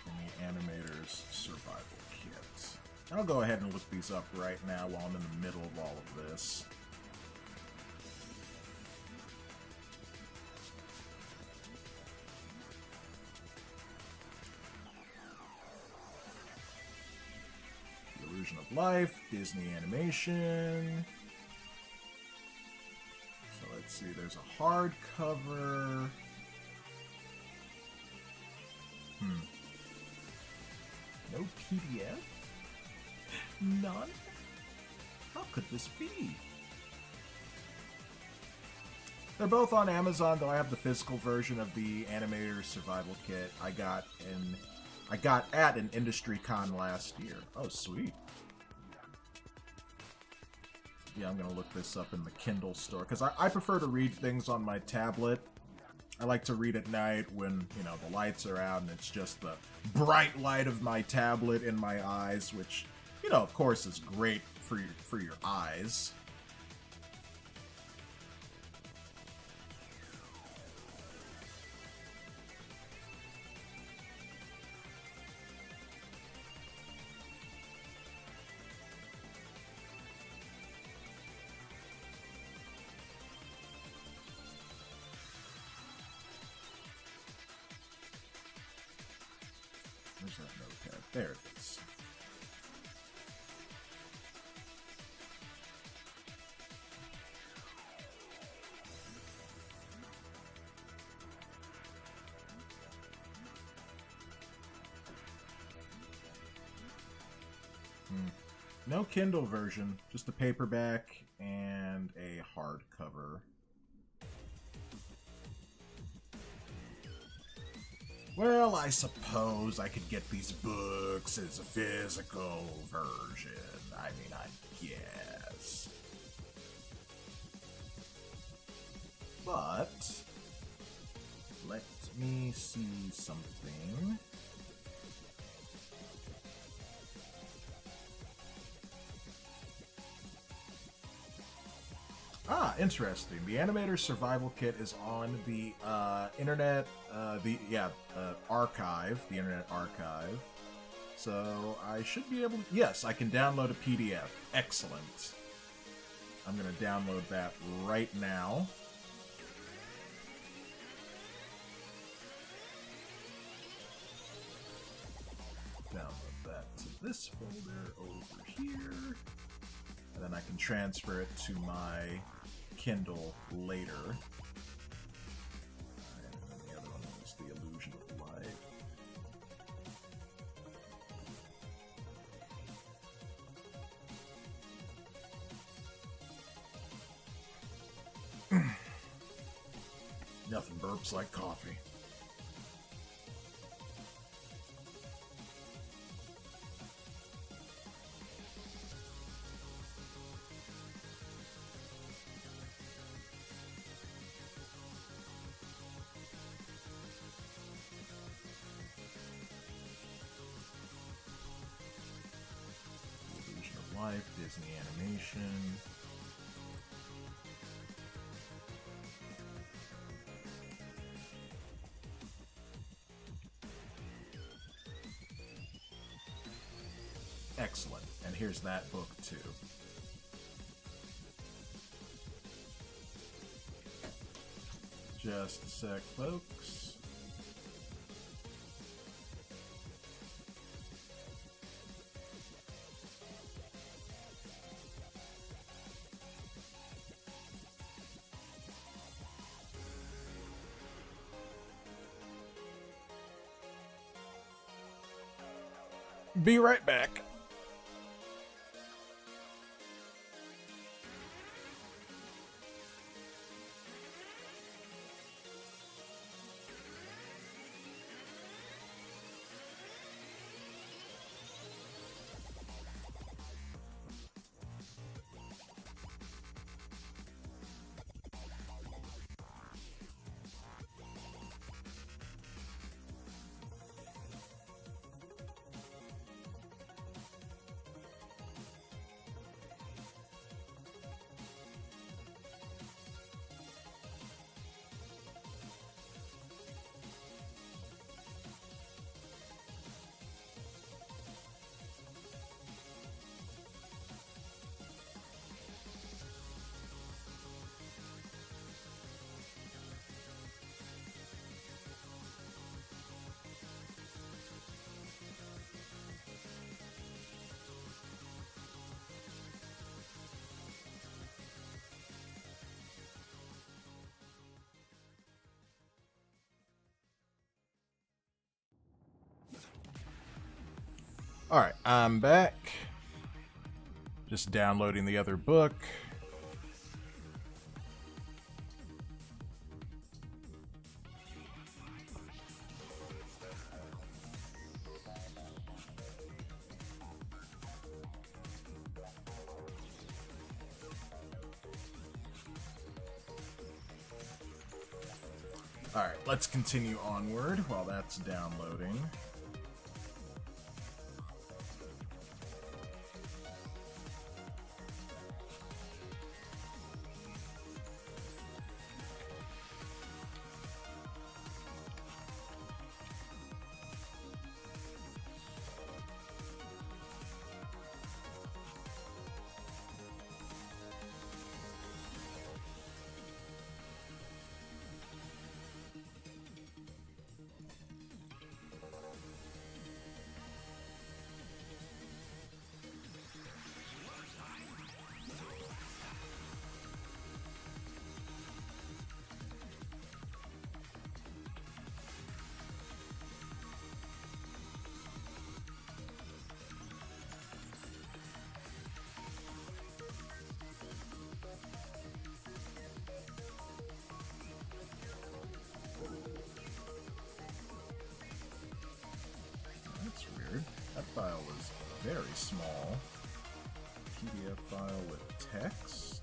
[SPEAKER 1] And the Animator's Survival Kit. I'll go ahead and look these up right now while I'm in the middle of all of this. The Illusion of Life, Disney Animation. So let's see, there's a hardcover. No PDF? None? How could this be? They're both on Amazon, though I have the physical version of the Animator's Survival Kit I got at an industry con last year. Oh, sweet. Yeah, I'm gonna look this up in the Kindle store, because I prefer to read things on my tablet. I like to read at night when, you know, the lights are out and it's just the bright light of my tablet in my eyes, which, you know, of course, is great for your eyes. Where's that notepad? There it is. No Kindle version, just a paperback and a hardcover. Well, I suppose I could get these books as a physical version. I mean, I guess. But Let me see something. Ah, interesting. The Animator Survival Kit is on the Internet Archive, the Internet Archive. So I should be able to... Yes, I can download a PDF. Excellent. I'm going to download that right now. Download that to this folder over here. And then I can transfer it to my Kindle later. Alright, and then the other one is The Illusion of Life. Nothing burps like coffee. Life, Disney Animation. Excellent. And here's that book too. Just a sec, folks. Be right back. Alright, I'm back. Just downloading the other book. Alright, let's continue onward while that's downloading. That file was very small. PDF file with text.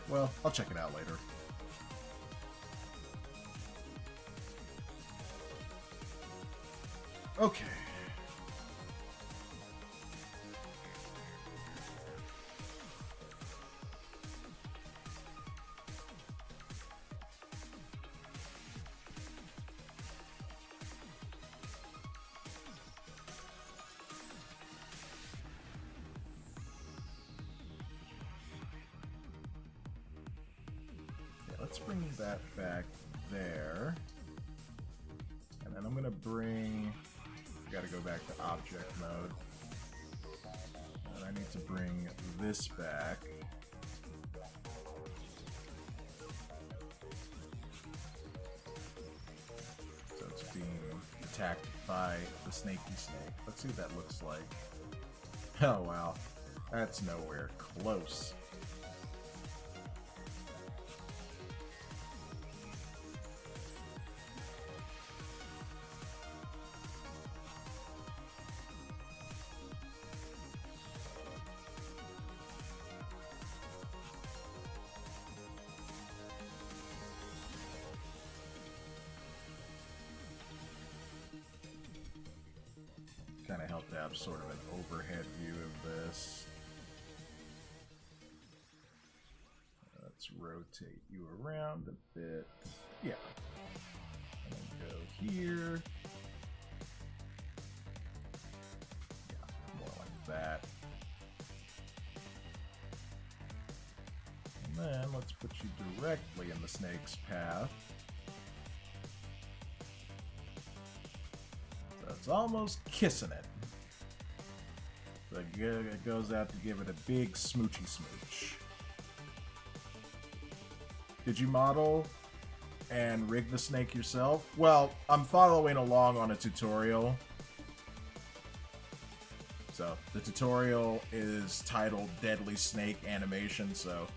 [SPEAKER 1] Well, I'll check it out later. Okay. Let's bring that back there. And then I'm gonna bring, gotta go back to object mode. And I need to bring this back. So it's being attacked by the snaky snake. Let's see what that looks like. Oh wow, that's nowhere close. Kind of help to have sort of an overhead view of this. Let's rotate you around a bit. Yeah. And then go here. Yeah, more like that. And then let's put you directly in the snake's path. It's almost kissing it. So it goes out to give it a big smoochy smooch. Did you model and rig the snake yourself? Well, I'm following along on a tutorial. So the tutorial is titled Deadly Snake Animation, so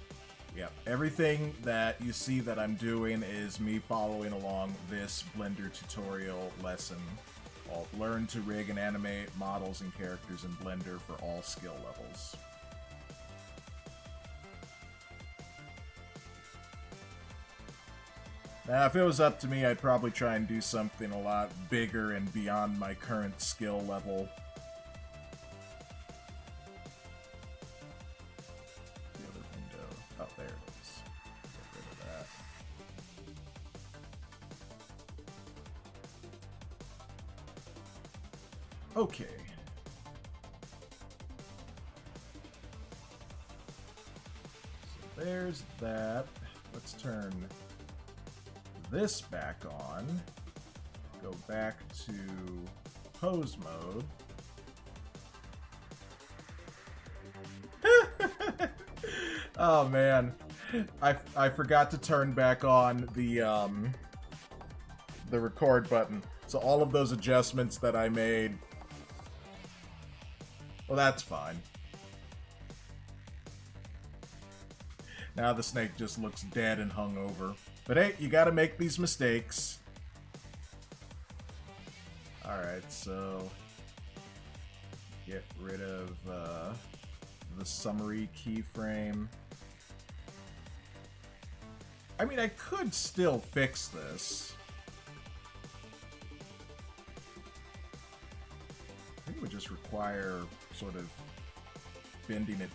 [SPEAKER 1] yeah, everything that you see that I'm doing is me following along this Blender tutorial lesson. I'll learn to rig and animate models and characters in Blender for all skill levels. Now, if it was up to me, I'd probably try and do something a lot bigger and beyond my current skill level. The other window. Oh, there it is. Get rid of that. Okay. So there's that. Let's turn this back on. Go back to pose mode. Oh man. I forgot to turn back on the record button. So all of those adjustments that I made, well, that's fine. Now the snake just looks dead and hungover. But hey, you gotta make these mistakes. Alright, so get rid of the summary keyframe. I mean, I could still fix this. I think it would just require sort of bending it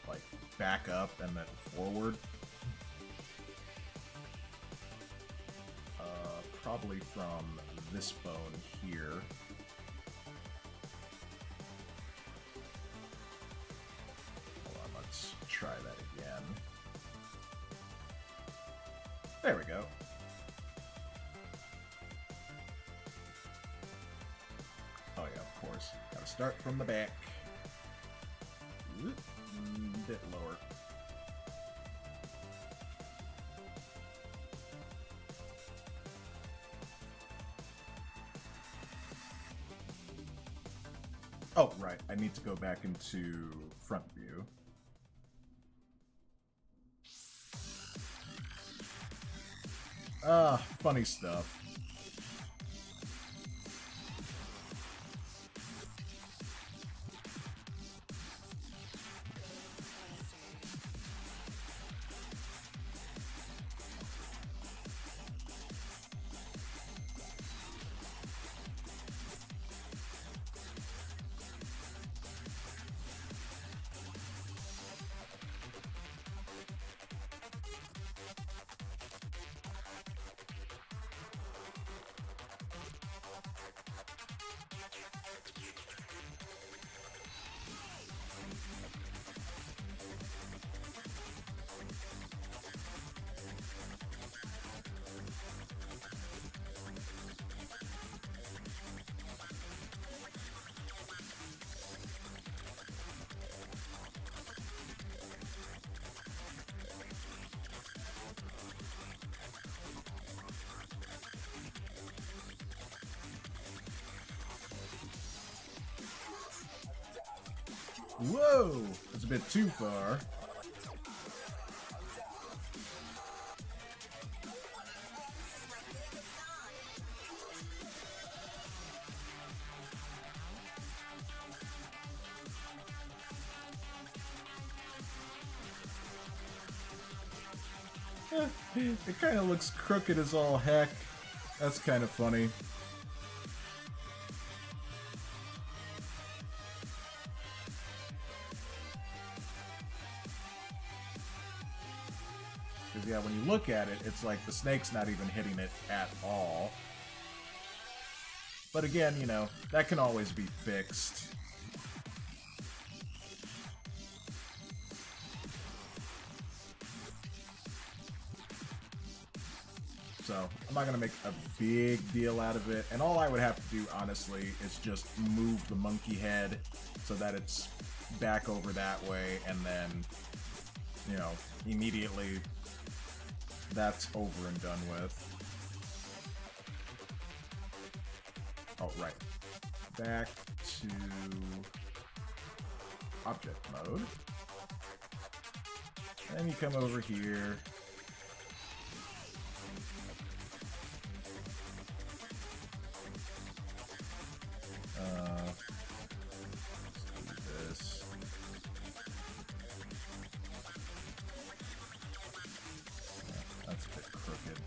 [SPEAKER 1] like back up and then forward. Probably from this bone here. Hold on, let's try that again. There we go. Oh yeah, of course. Gotta start from the back. A bit lower. Oh, right. I need to go back into front view. Funny stuff. Whoa! That's a bit too far. It kind of looks crooked as all heck. That's kind of funny. Because, yeah, when you look at it, it's like the snake's not even hitting it at all. But again, you know, that can always be fixed. So, I'm not going to make a big deal out of it. And all I would have to do, honestly, is just move the monkey head so that it's back over that way. And then, you know, immediately that's over and done with. Oh, right. Back to object mode. And you come over here. Let's do this. That's a bit crooked.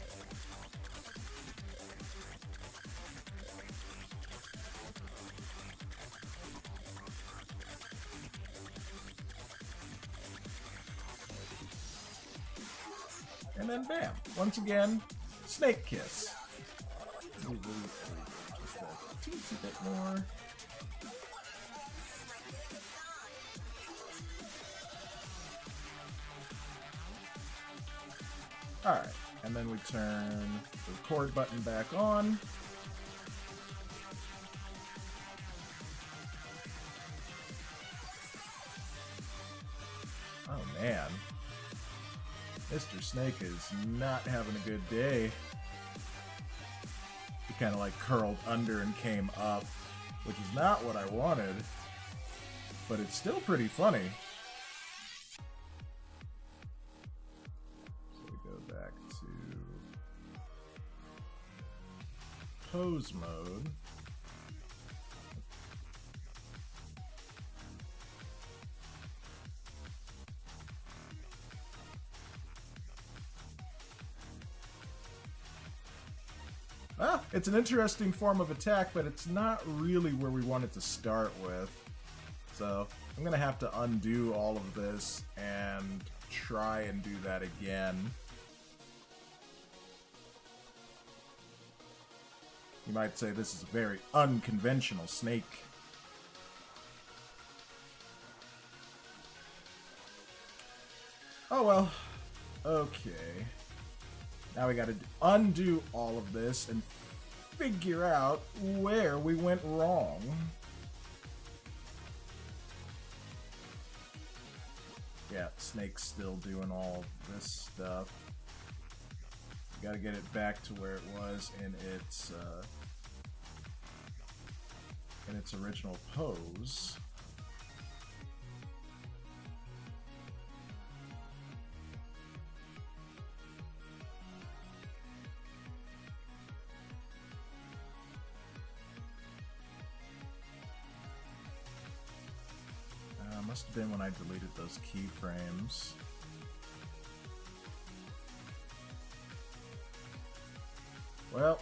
[SPEAKER 1] And then bam! Once again, snake kiss. Just a teensy bit more. Alright, and then we turn the record button back on. Oh man. Mr. Snake is not having a good day. He kind of like curled under and came up, which is not what I wanted, but it's still pretty funny. So we go back to pose mode. It's an interesting form of attack, but it's not really where we want it to start with. So I'm gonna have to undo all of this and try and do that again. You might say this is a very unconventional snake. Oh well. Okay. Now we gotta undo all of this and figure out where we went wrong. Yeah, Snake's still doing all this stuff. Gotta get it back to where it was in its original pose. Must have been when I deleted those keyframes. Well,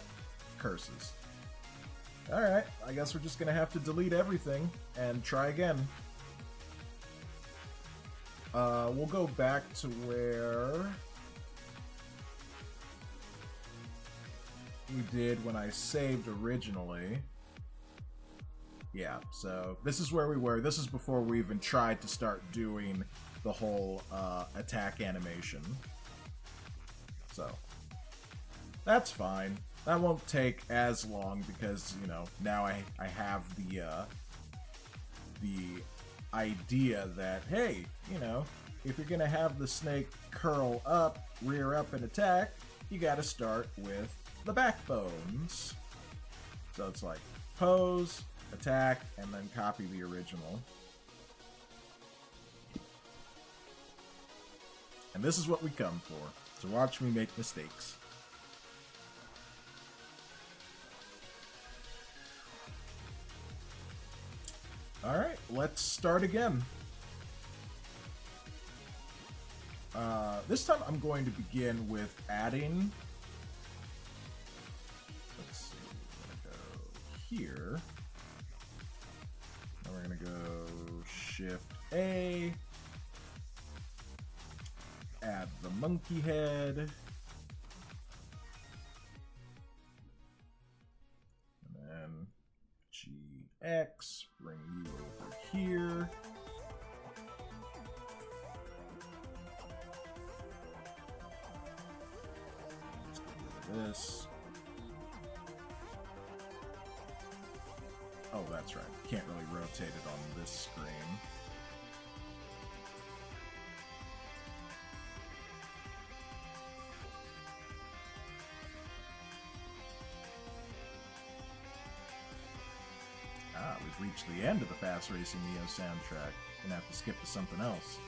[SPEAKER 1] curses. Alright, I guess we're just gonna have to delete everything and try again. We'll go back to where we did when I saved originally. Yeah, so this is where we were. This is before we even tried to start doing the whole attack animation. So, that's fine. That won't take as long because, you know, now I have the idea that, hey, you know, if you're gonna have the snake curl up, rear up, and attack, you gotta start with the backbones. So it's like pose, attack, and then copy the original. And this is what we come for, to watch me make mistakes. Alright, let's start again. This time I'm going to begin with adding. Let's see, we're going to go here. Then we're going to go Shift A. Add the monkey head. And then GX, bring you over here. Let's get rid of this. Oh, that's right. Can't really rotate it on this screen. We've reached the end of the Fast Racing Neo soundtrack. Gonna have to skip to something else.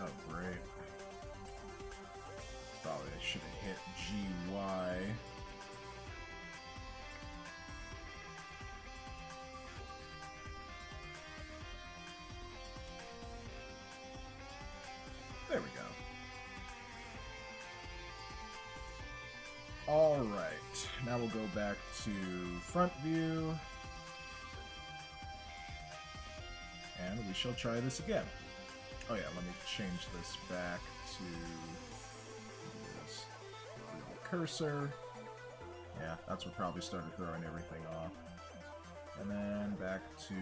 [SPEAKER 1] Oh, great. Probably I should have hit GY. There we go. Alright, now we'll go back to front view. And we shall try this again. Oh yeah, let me change this back to this 3D cursor. Yeah, that's what probably started throwing everything off. And then back to,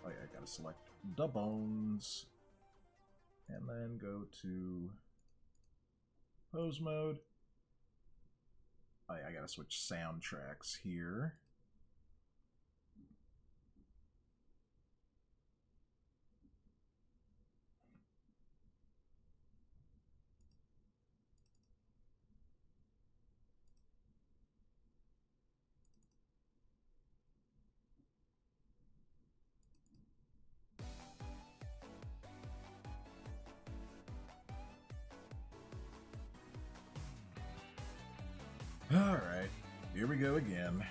[SPEAKER 1] oh yeah, I gotta select the bones. And then go to pose mode. Oh yeah, I gotta switch soundtracks here. Alright, here we go again.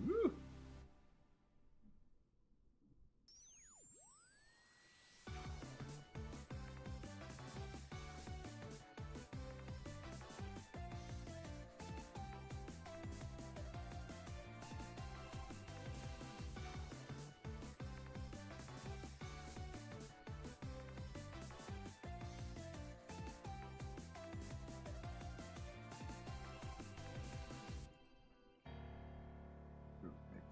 [SPEAKER 1] Woo.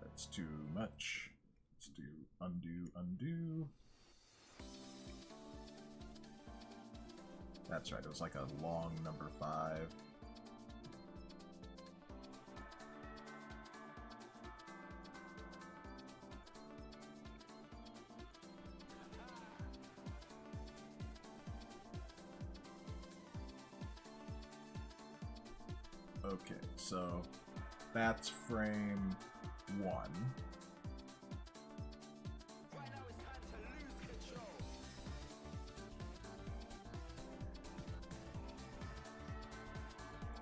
[SPEAKER 1] That's too much. Let's do undo, undo. That's right, it was like a long number 5. Okay, so that's frame 1.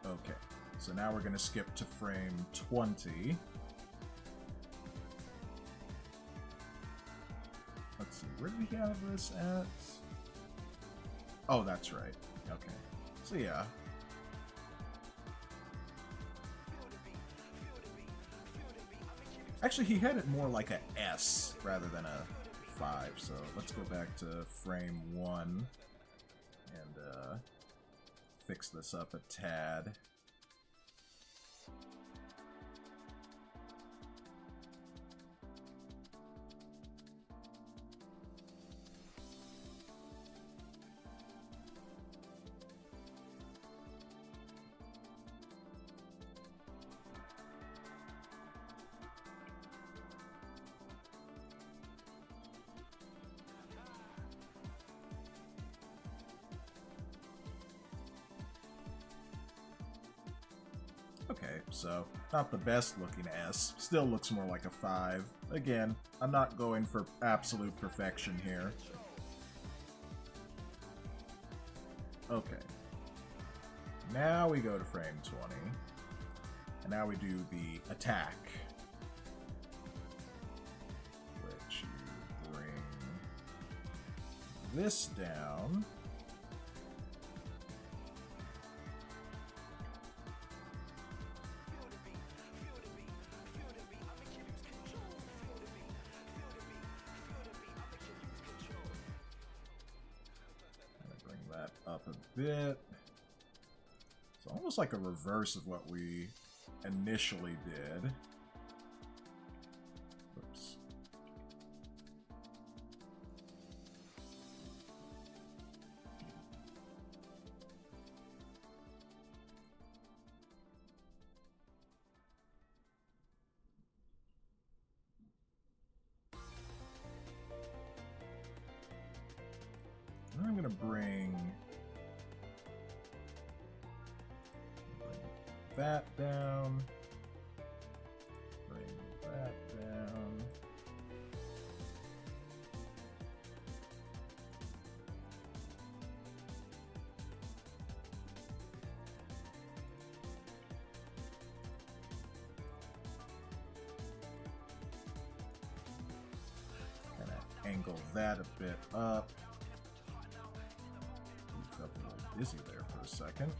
[SPEAKER 1] Okay, so now we're going to skip to frame 20. Let's see, where did we have this at? Oh, that's right. Okay, so yeah. Actually, he had it more like a S rather than a 5, so let's go back to frame 1 and fix this up a tad. Okay, so not the best looking S. Still looks more like a 5. Again, I'm not going for absolute perfection here. Okay. Now we go to frame 20. And now we do the attack. Which you bring this down. Up a bit. It's almost like a reverse of what we initially did. Oops. I'm gonna bring that down, bring that down, kind of angle that a bit up. Got a little dizzy there for a second.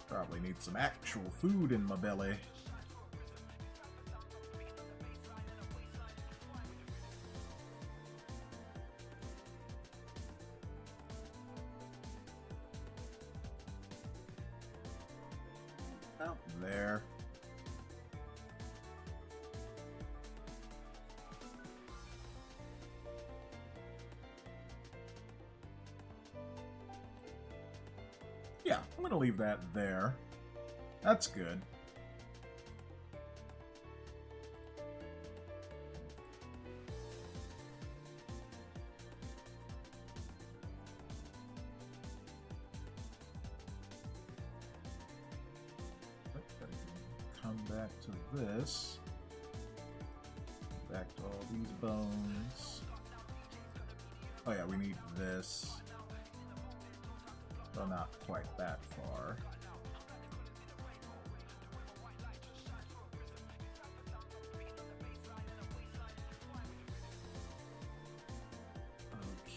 [SPEAKER 1] Probably need some actual food in my belly. Out there. Yeah, I'm gonna leave that there. That's good. Come back to this. Back to all these bones. Oh yeah, we need this. Well, not quite that far.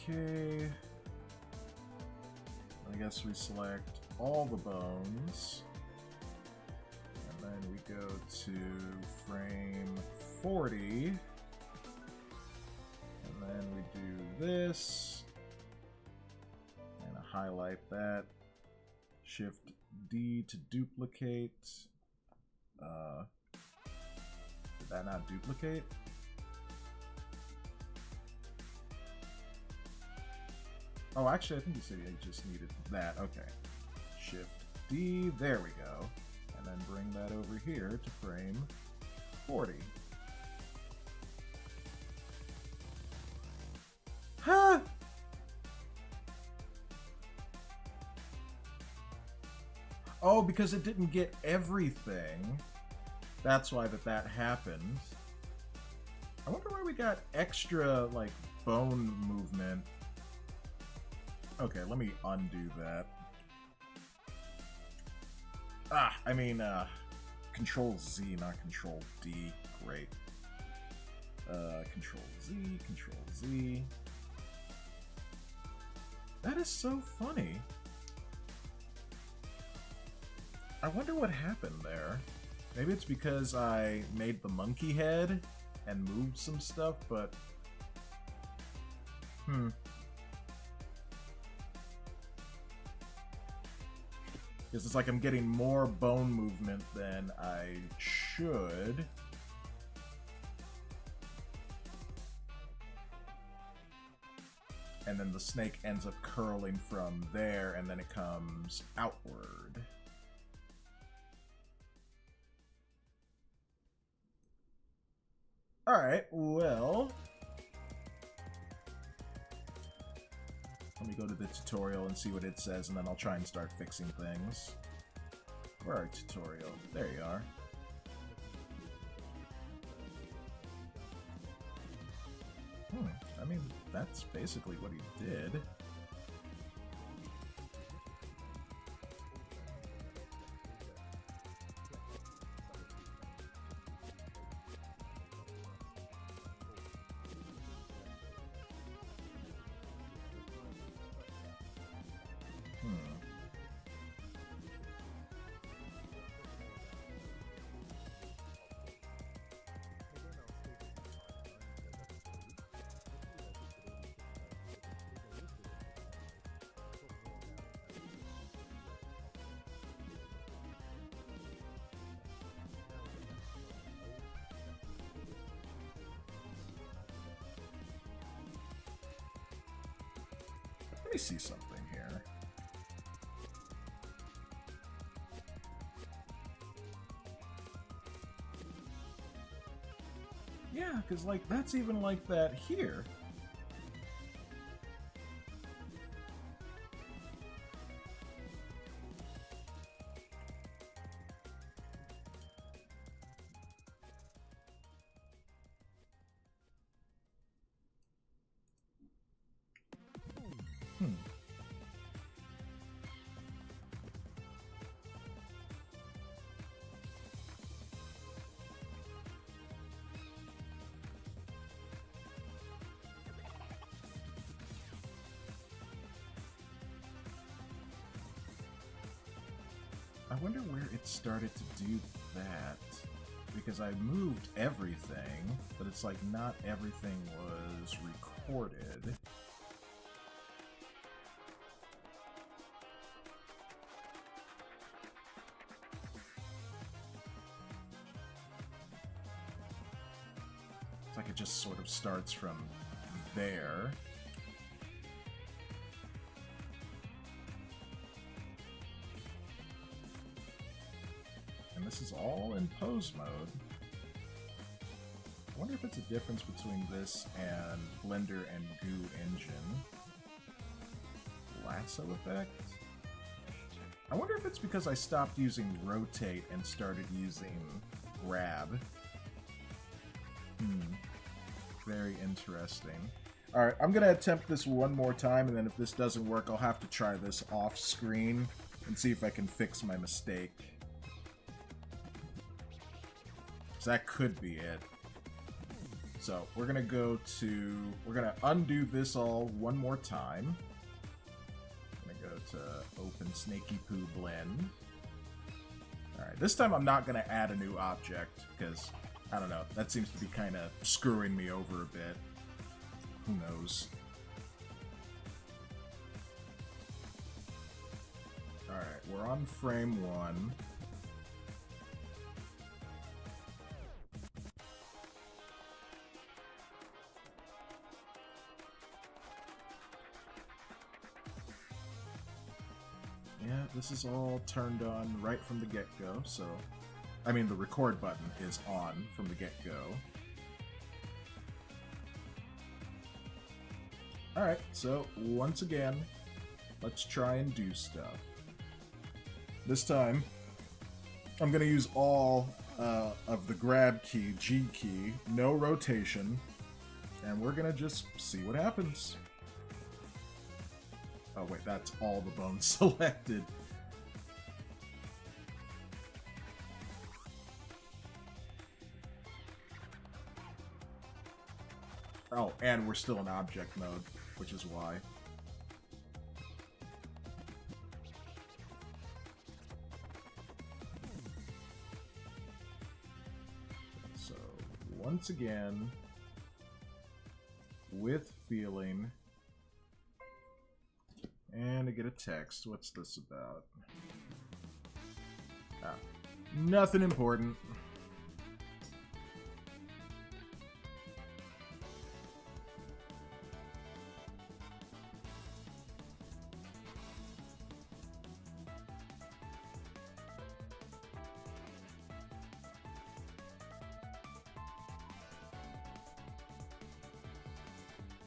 [SPEAKER 1] Okay. I guess we select all the bones. And then we go to frame 40. And then we do this. Highlight that. Shift D to duplicate. Did that not duplicate? Oh, actually, I think you said you just needed that. Okay. Shift D. There we go. And then bring that over here to frame 40. Huh? Oh, because it didn't get everything. That's why that happened. I wonder why we got extra, like, bone movement. Okay, let me undo that. I mean, Control Z, not Control D. Great. Control Z, Control Z. That is so funny. I wonder what happened there. Maybe it's because I made the monkey head and moved some stuff, but... Because it's like I'm getting more bone movement than I should. And then the snake ends up curling from there, and then it comes outward. Alright, well... Let me go to the tutorial and see what it says, and then I'll try and start fixing things. Where are tutorial? There you are. I mean, that's basically what he did. Let me see something here. Yeah, because, like, that's even like that here. I wonder where it started to do that, because I moved everything, but it's like not everything was recorded. It's like it just sort of starts from there. This is all in pose mode. I wonder if it's a difference between this and Blender and Goo Engine. Lasso effect? I wonder if it's because I stopped using rotate and started using grab. Very interesting. Alright, I'm gonna attempt this one more time, and then if this doesn't work, I'll have to try this off screen and see if I can fix my mistake. That could be it. So we're gonna we're gonna undo this all one more time. I'm gonna go to open Snaky Poo Blend. Alright, this time I'm not gonna add a new object, because, I don't know, that seems to be kind of screwing me over a bit. Who knows? Alright, we're on frame 1. Yeah, this is all turned on right from the get-go, so... I mean, the record button is on from the get-go. Alright, so, once again, let's try and do stuff. This time, I'm gonna use all of the grab key, G key, no rotation, and we're gonna just see what happens. Oh wait, that's all the bones selected. Oh, and we're still in object mode, which is why. once again, with feeling. And I get a text. What's this about? Ah, nothing important.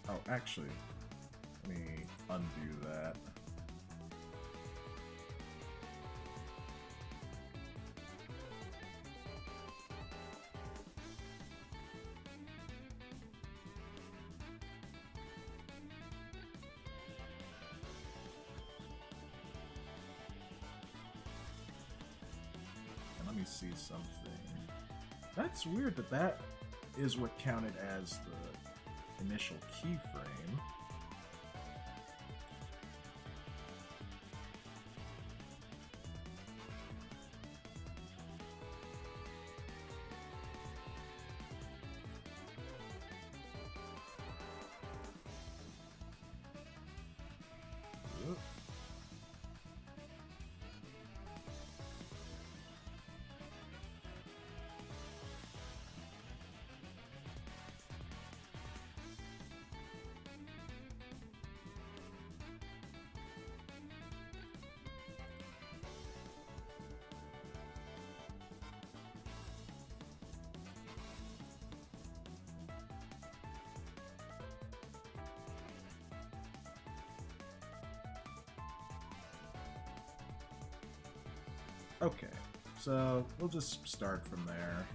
[SPEAKER 1] Oh, actually, let me undo that. And let me see something. That's weird that that is what counted as the initial keyframe. Oop. Okay, so we'll just start from there.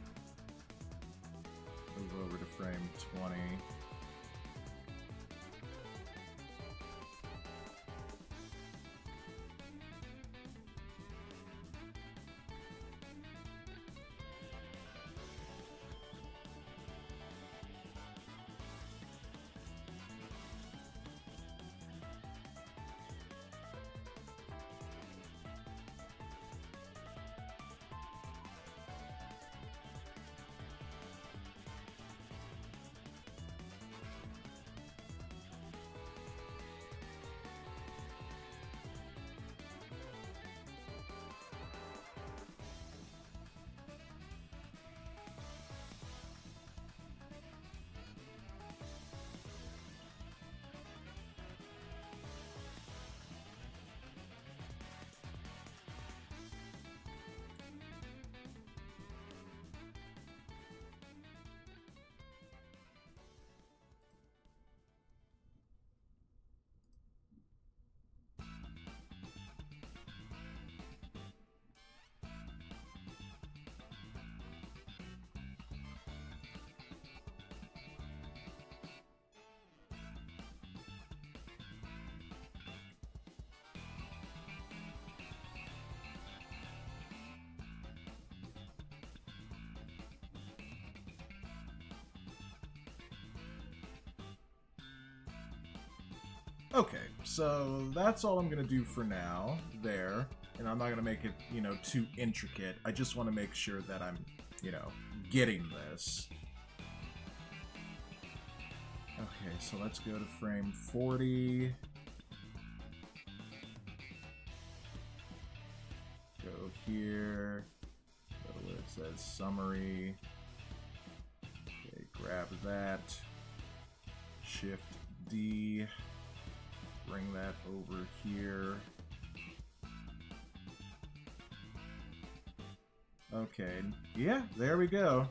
[SPEAKER 1] Move over to frame 20. Okay, so that's all I'm gonna do for now, there. And I'm not gonna make it, you know, too intricate. I just want to make sure that I'm, you know, getting this. Okay, so let's go to frame 40. Go here. Go to where it says summary. Okay, grab that. Shift D. Bring that over here. Okay, yeah, there we go.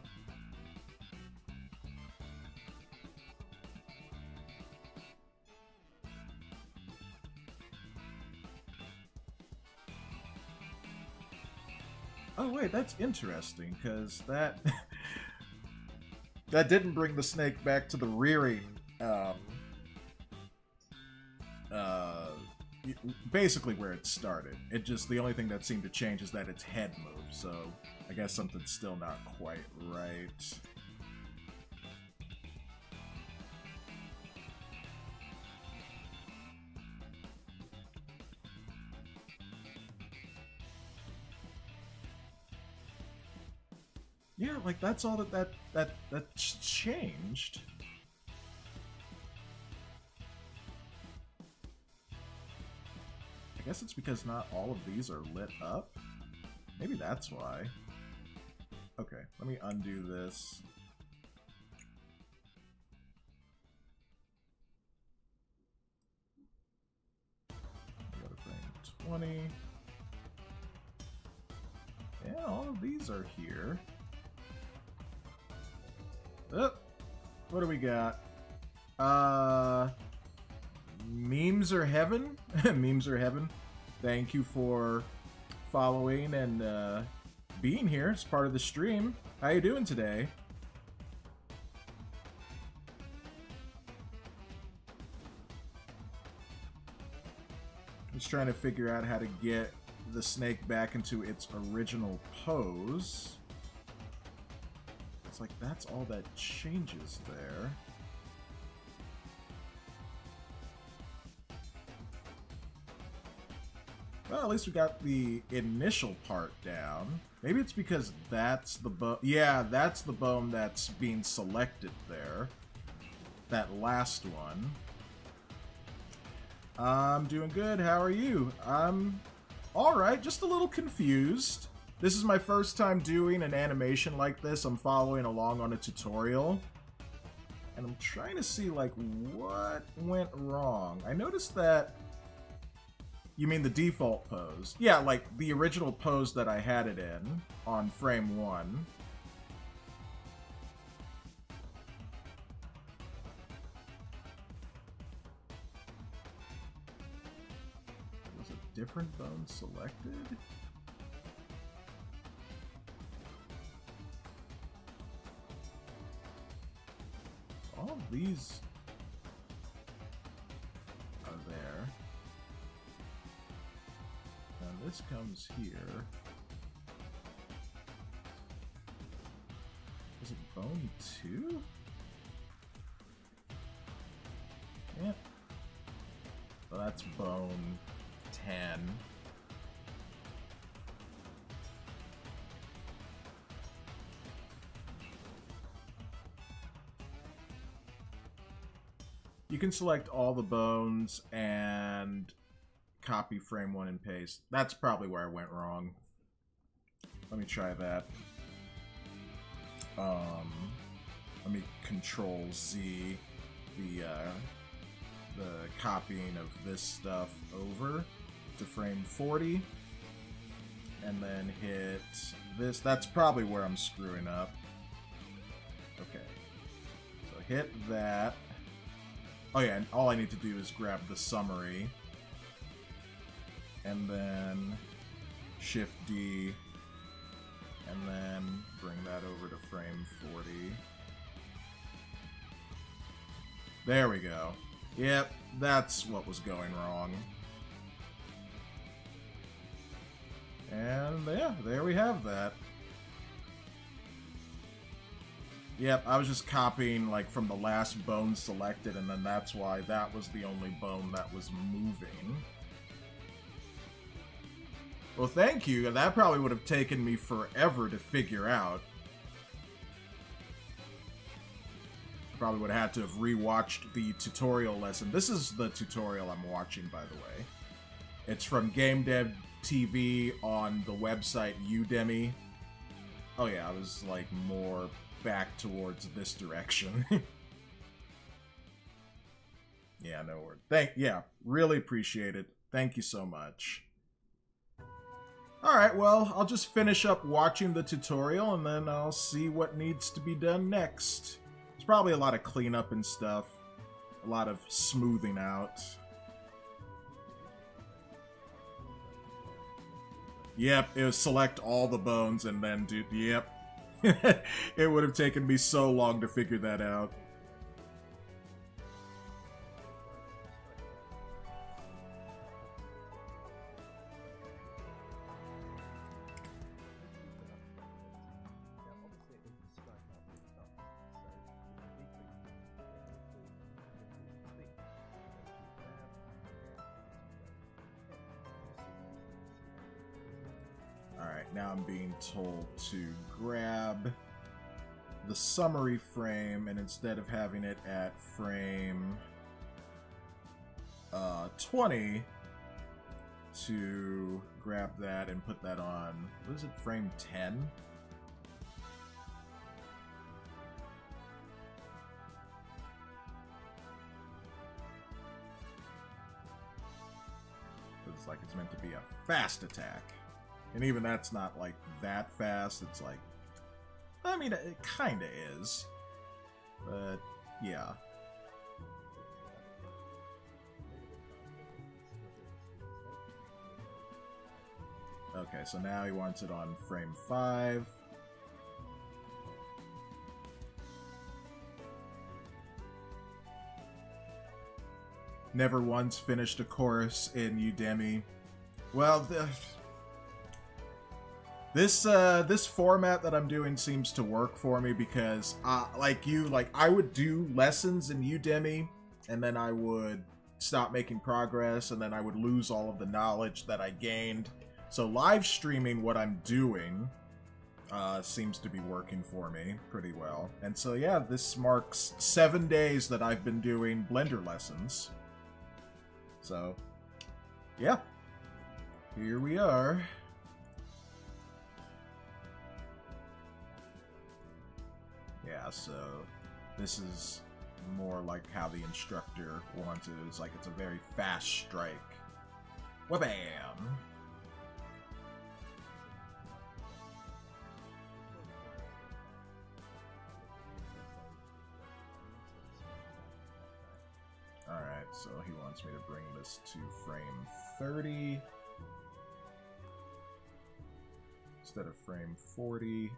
[SPEAKER 1] Oh wait, that's interesting, because that that didn't bring the snake back to the rearing basically where it started. It just, the only thing that seemed to change is that its head moved, so I guess something's still not quite right. Yeah, like that's all that changed. I guess it's because not all of these are lit up. Maybe that's why. Okay, let me undo this. Go to frame 20. Yeah, all of these are here. Oh, what do we got? Memes are heaven. Memes are heaven. Thank you for following and being here as part of the stream. How you doing today? Just trying to figure out how to get the snake back into its original pose. It's like that's all that changes there. Well, at least we got the initial part down. Maybe it's because that's the bone. Yeah, that's the bone that's being selected there. That last one. I'm doing good. How are you? I'm alright, just a little confused. This is my first time doing an animation like this. I'm following along on a tutorial. And I'm trying to see, like, what went wrong. I noticed that... You mean the default pose? Yeah, like the original pose that I had it in on frame 1. Was a different bone selected? All of these are there. Now this comes here. Is it bone 2? Yep. So that's bone 10. You can select all the bones and copy frame 1 and paste. That's probably where I went wrong. Let me try that. Let me Control Z the copying of this stuff over to frame 40, and then hit this. That's probably where I'm screwing up. Okay, so hit that. Oh yeah, and all I need to do is grab the summary, and then Shift D, and then bring that over to frame 40. There we go. Yep, that's what was going wrong. And yeah, there we have that. Yep, I was just copying like from the last bone selected, and then that's why that was the only bone that was moving. Well, thank you. That probably would have taken me forever to figure out. Probably would have had to have rewatched the tutorial lesson. This is the tutorial I'm watching, by the way. It's from Game Dev TV on the website Udemy. Oh yeah, I was like more back towards this direction. Yeah, no word. Yeah, really appreciate it. Thank you so much. Alright, well, I'll just finish up watching the tutorial and then I'll see what needs to be done next. There's probably a lot of cleanup and stuff. A lot of smoothing out. Yep, it was select all the bones and then do... Yep. It would have taken me so long to figure that out. Now I'm being told to grab the summary frame, and instead of having it at frame 20, to grab that and put that on, what is it, frame 10? It's like it's meant to be a fast attack. And even that's not like that fast. It's like, I mean, it kind of is. But, yeah. Okay, so now he wants it on frame 5. Never once finished a course in Udemy. Well, this format that I'm doing seems to work for me because, like I would do lessons in Udemy, and then I would stop making progress, and then I would lose all of the knowledge that I gained. So live streaming what I'm doing seems to be working for me pretty well. And so yeah, this marks 7 days that I've been doing Blender lessons. So, yeah. Here we are. Yeah, so this is more like how the instructor wants it. It's like it's a very fast strike. Wha-bam! Alright, so he wants me to bring this to frame 30 instead of frame 40.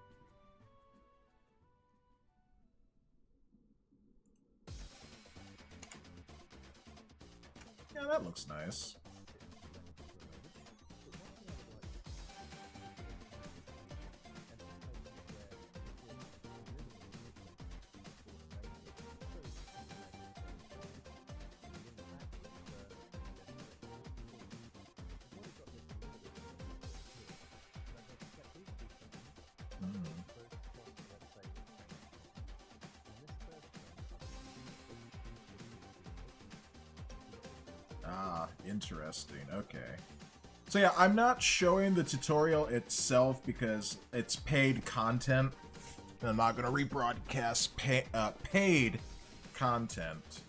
[SPEAKER 1] Yeah, that looks nice. Ah, interesting. Okay. So yeah, I'm not showing the tutorial itself because it's paid content. And I'm not going to rebroadcast paid content.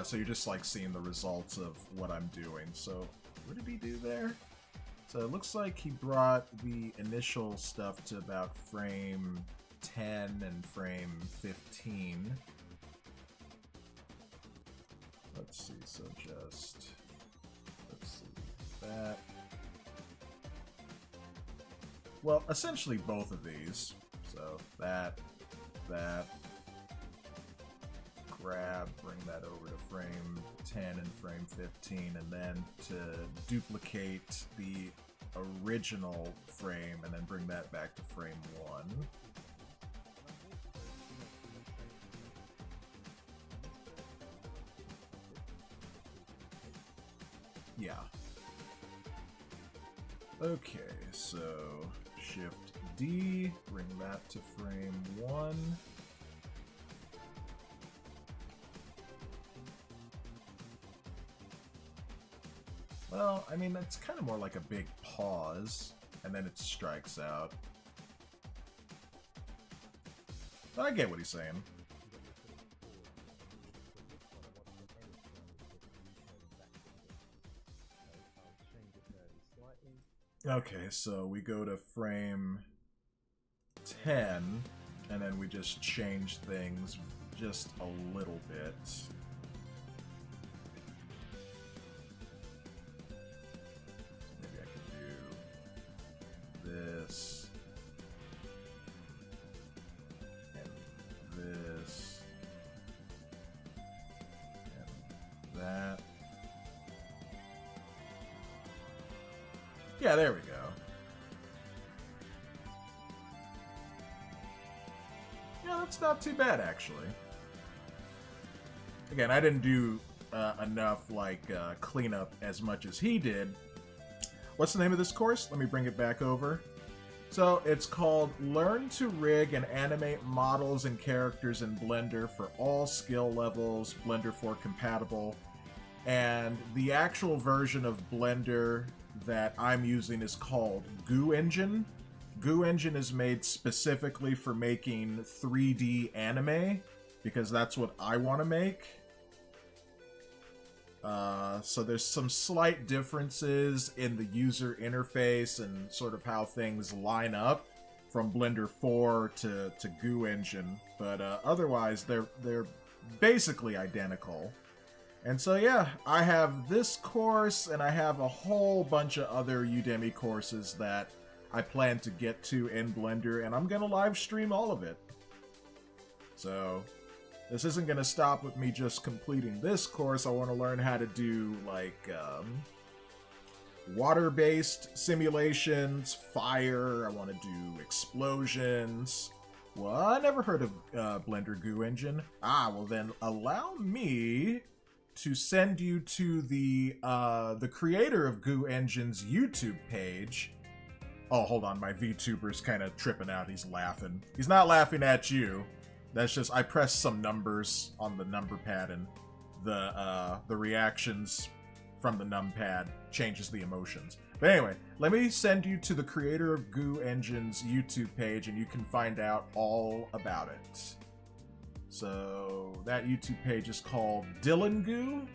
[SPEAKER 1] So you're just like seeing the results of what I'm doing. So what did he do there? So it looks like he brought the initial stuff to about frame 10 and frame 15. Let's see, so just, let's see, that. Well, essentially both of these. So that, grab, bring that over to frame 10 and frame 15, and then to duplicate the original frame and then bring that back to frame 1. Yeah. Okay, so Shift D, bring that to frame 1. Well, I mean, that's kind of more like a big pause, and then it strikes out. But I get what he's saying. Okay, so we go to frame 10, and then we just change things just a little bit. Maybe I could do this, and this, and that. Yeah, there we go. Yeah, that's not too bad, actually. Again, I didn't do enough, like, cleanup as much as he did. What's the name of this course? Let me bring it back over. So it's called Learn to Rig and Animate Models and Characters in Blender for all skill levels, Blender 4 compatible. And the actual version of Blender that I'm using is called Goo Engine. Goo Engine is made specifically for making 3D anime, because that's what I want to make. So there's some slight differences in the user interface and sort of how things line up from Blender 4 to Goo Engine, but otherwise they're basically identical. And so yeah, I have this course and I have a whole bunch of other Udemy courses that I plan to get to in Blender, and I'm gonna live stream all of it. So this isn't going to stop with me just completing this course. I want to learn how to do, like, water-based simulations, fire. I want to do explosions. Well, I never heard of Blender Goo Engine. Ah, well then, allow me to send you to the creator of Goo Engine's YouTube page. Oh, hold on, my VTuber's kind of tripping out. He's laughing. He's not laughing at you. That's just, I pressed some numbers on the number pad, and the reactions from the numpad changes the emotions. But anyway, let me send you to the creator of Goo Engine's YouTube page, and you can find out all about it. So that YouTube page is called Dylan Goo,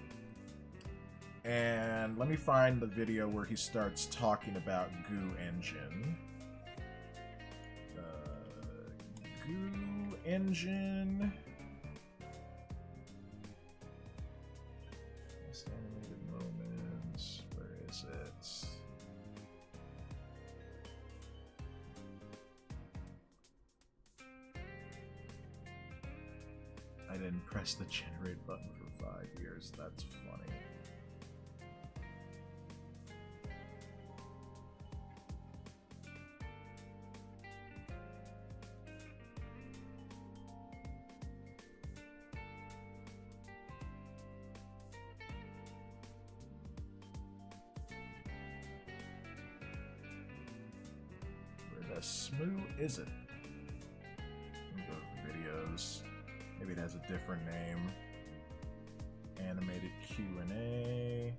[SPEAKER 1] and let me find the video where he starts talking about Goo Engine. Goo Engine. Best animated moments. Where is it? I didn't press the generate button for 5 years. That's funny. Smoo is it? Let me go to videos. Maybe it has a different name. Animated Q&A.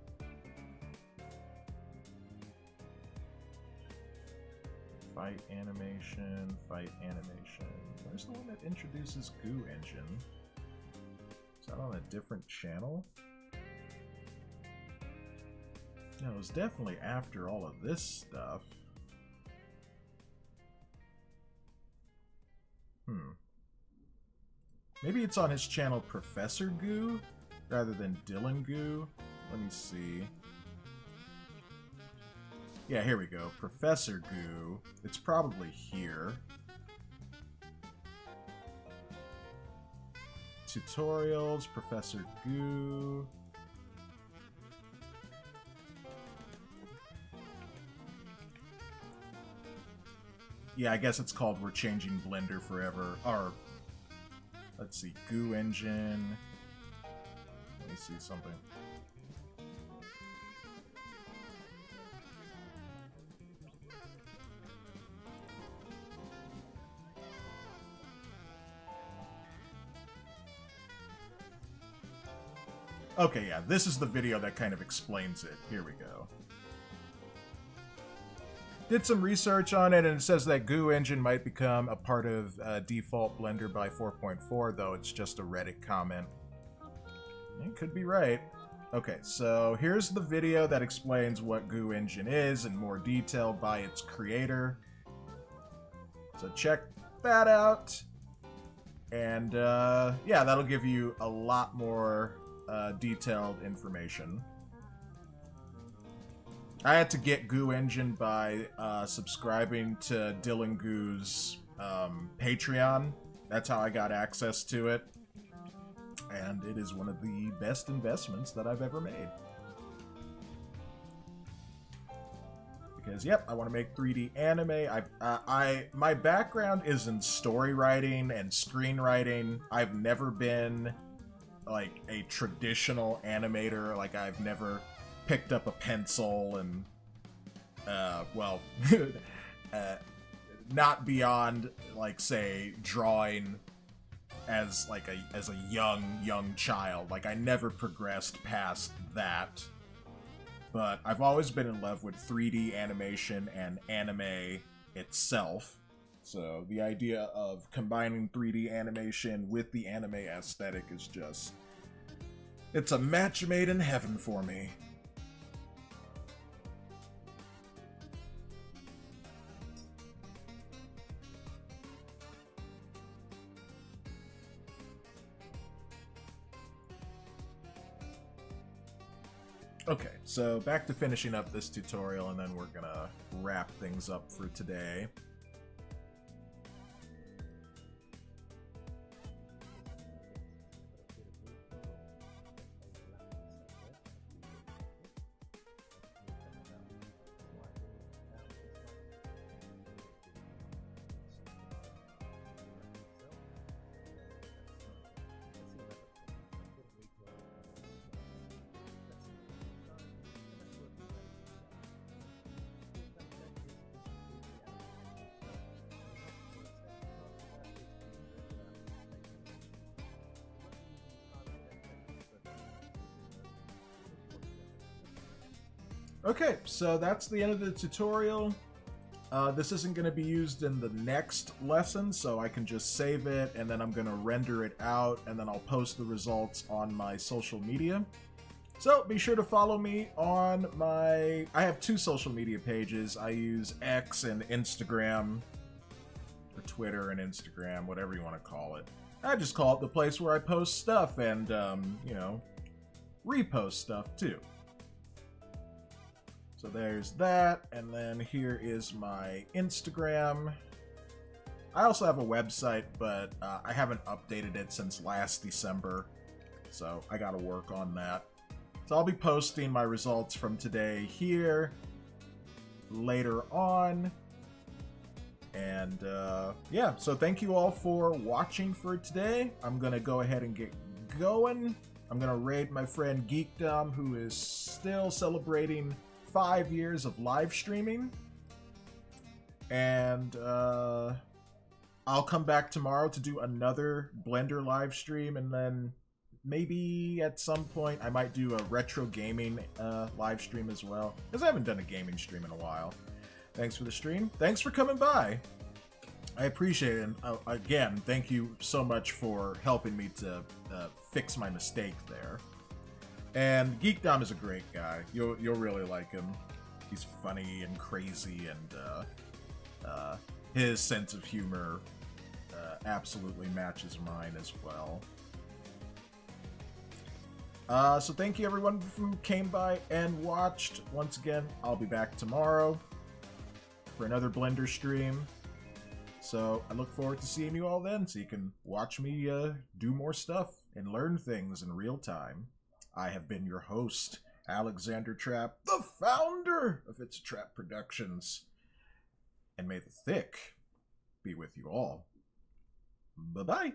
[SPEAKER 1] Fight animation. Fight animation. Where's the one that introduces Goo Engine? Is that on a different channel? No, it was definitely after all of this stuff. Maybe it's on his channel Professor Goo rather than Dylan Goo. Let me see. Yeah, here we go. Professor Goo. It's probably here. Tutorials, Professor Goo. Yeah, I guess it's called We're Changing Blender Forever. Or, let's see, Goo Engine. Let me see something. Okay, yeah, this is the video that kind of explains it. Here we go. Did some research on it, and it says that Goo Engine might become a part of default Blender by 4.4, though it's just a Reddit comment. It could be right. Okay, so here's the video that explains what Goo Engine is in more detail by its creator. So check that out. And yeah, that'll give you a lot more detailed information. I had to get Goo Engine by subscribing to Dylan Goo's Patreon. That's how I got access to it. And it is one of the best investments that I've ever made. Because, yep, I want to make 3D anime. My background is in story writing and screenwriting. I've never been, like, a traditional animator. Like, I've never picked up a pencil and, well, not beyond, like, say, drawing as like a young child. Like, I never progressed past that. But I've always been in love with 3D animation and anime itself. So the idea of combining 3D animation with the anime aesthetic is just... it's a match made in heaven for me. Okay, so back to finishing up this tutorial, and then we're gonna wrap things up for today. Okay, so that's the end of the tutorial. This isn't going to be used in the next lesson, so I can just save it, and then I'm going to render it out, and then I'll post the results on my social media. So be sure to follow me on my... I have 2 social media pages. I use X and Instagram, or Twitter and Instagram, whatever you want to call it. I just call it the place where I post stuff and, you know, repost stuff too. So there's that, and then here is my Instagram. I also have a website, but I haven't updated it since last December, so I gotta work on that. So I'll be posting my results from today here later on. And yeah, so thank you all for watching for today. I'm gonna go ahead and get going. I'm gonna raid my friend Geekdom, who is still celebrating 5 years of live streaming, and I'll come back tomorrow to do another Blender live stream, and then maybe at some point I might do a retro gaming live stream as well, because I haven't done a gaming stream in a while. Thanks for the stream. Thanks for coming by. I appreciate it. And again, thank you so much for helping me to fix my mistake there. And Geekdom is a great guy. You'll really like him. He's funny and crazy, and his sense of humor absolutely matches mine as well. So thank you everyone who came by and watched. Once again, I'll be back tomorrow for another Blender stream. So I look forward to seeing you all then, so you can watch me do more stuff and learn things in real time. I have been your host, Alexander Trapp, the founder of It's a Trap Productions. And may the THICC be with you all. Bye-bye.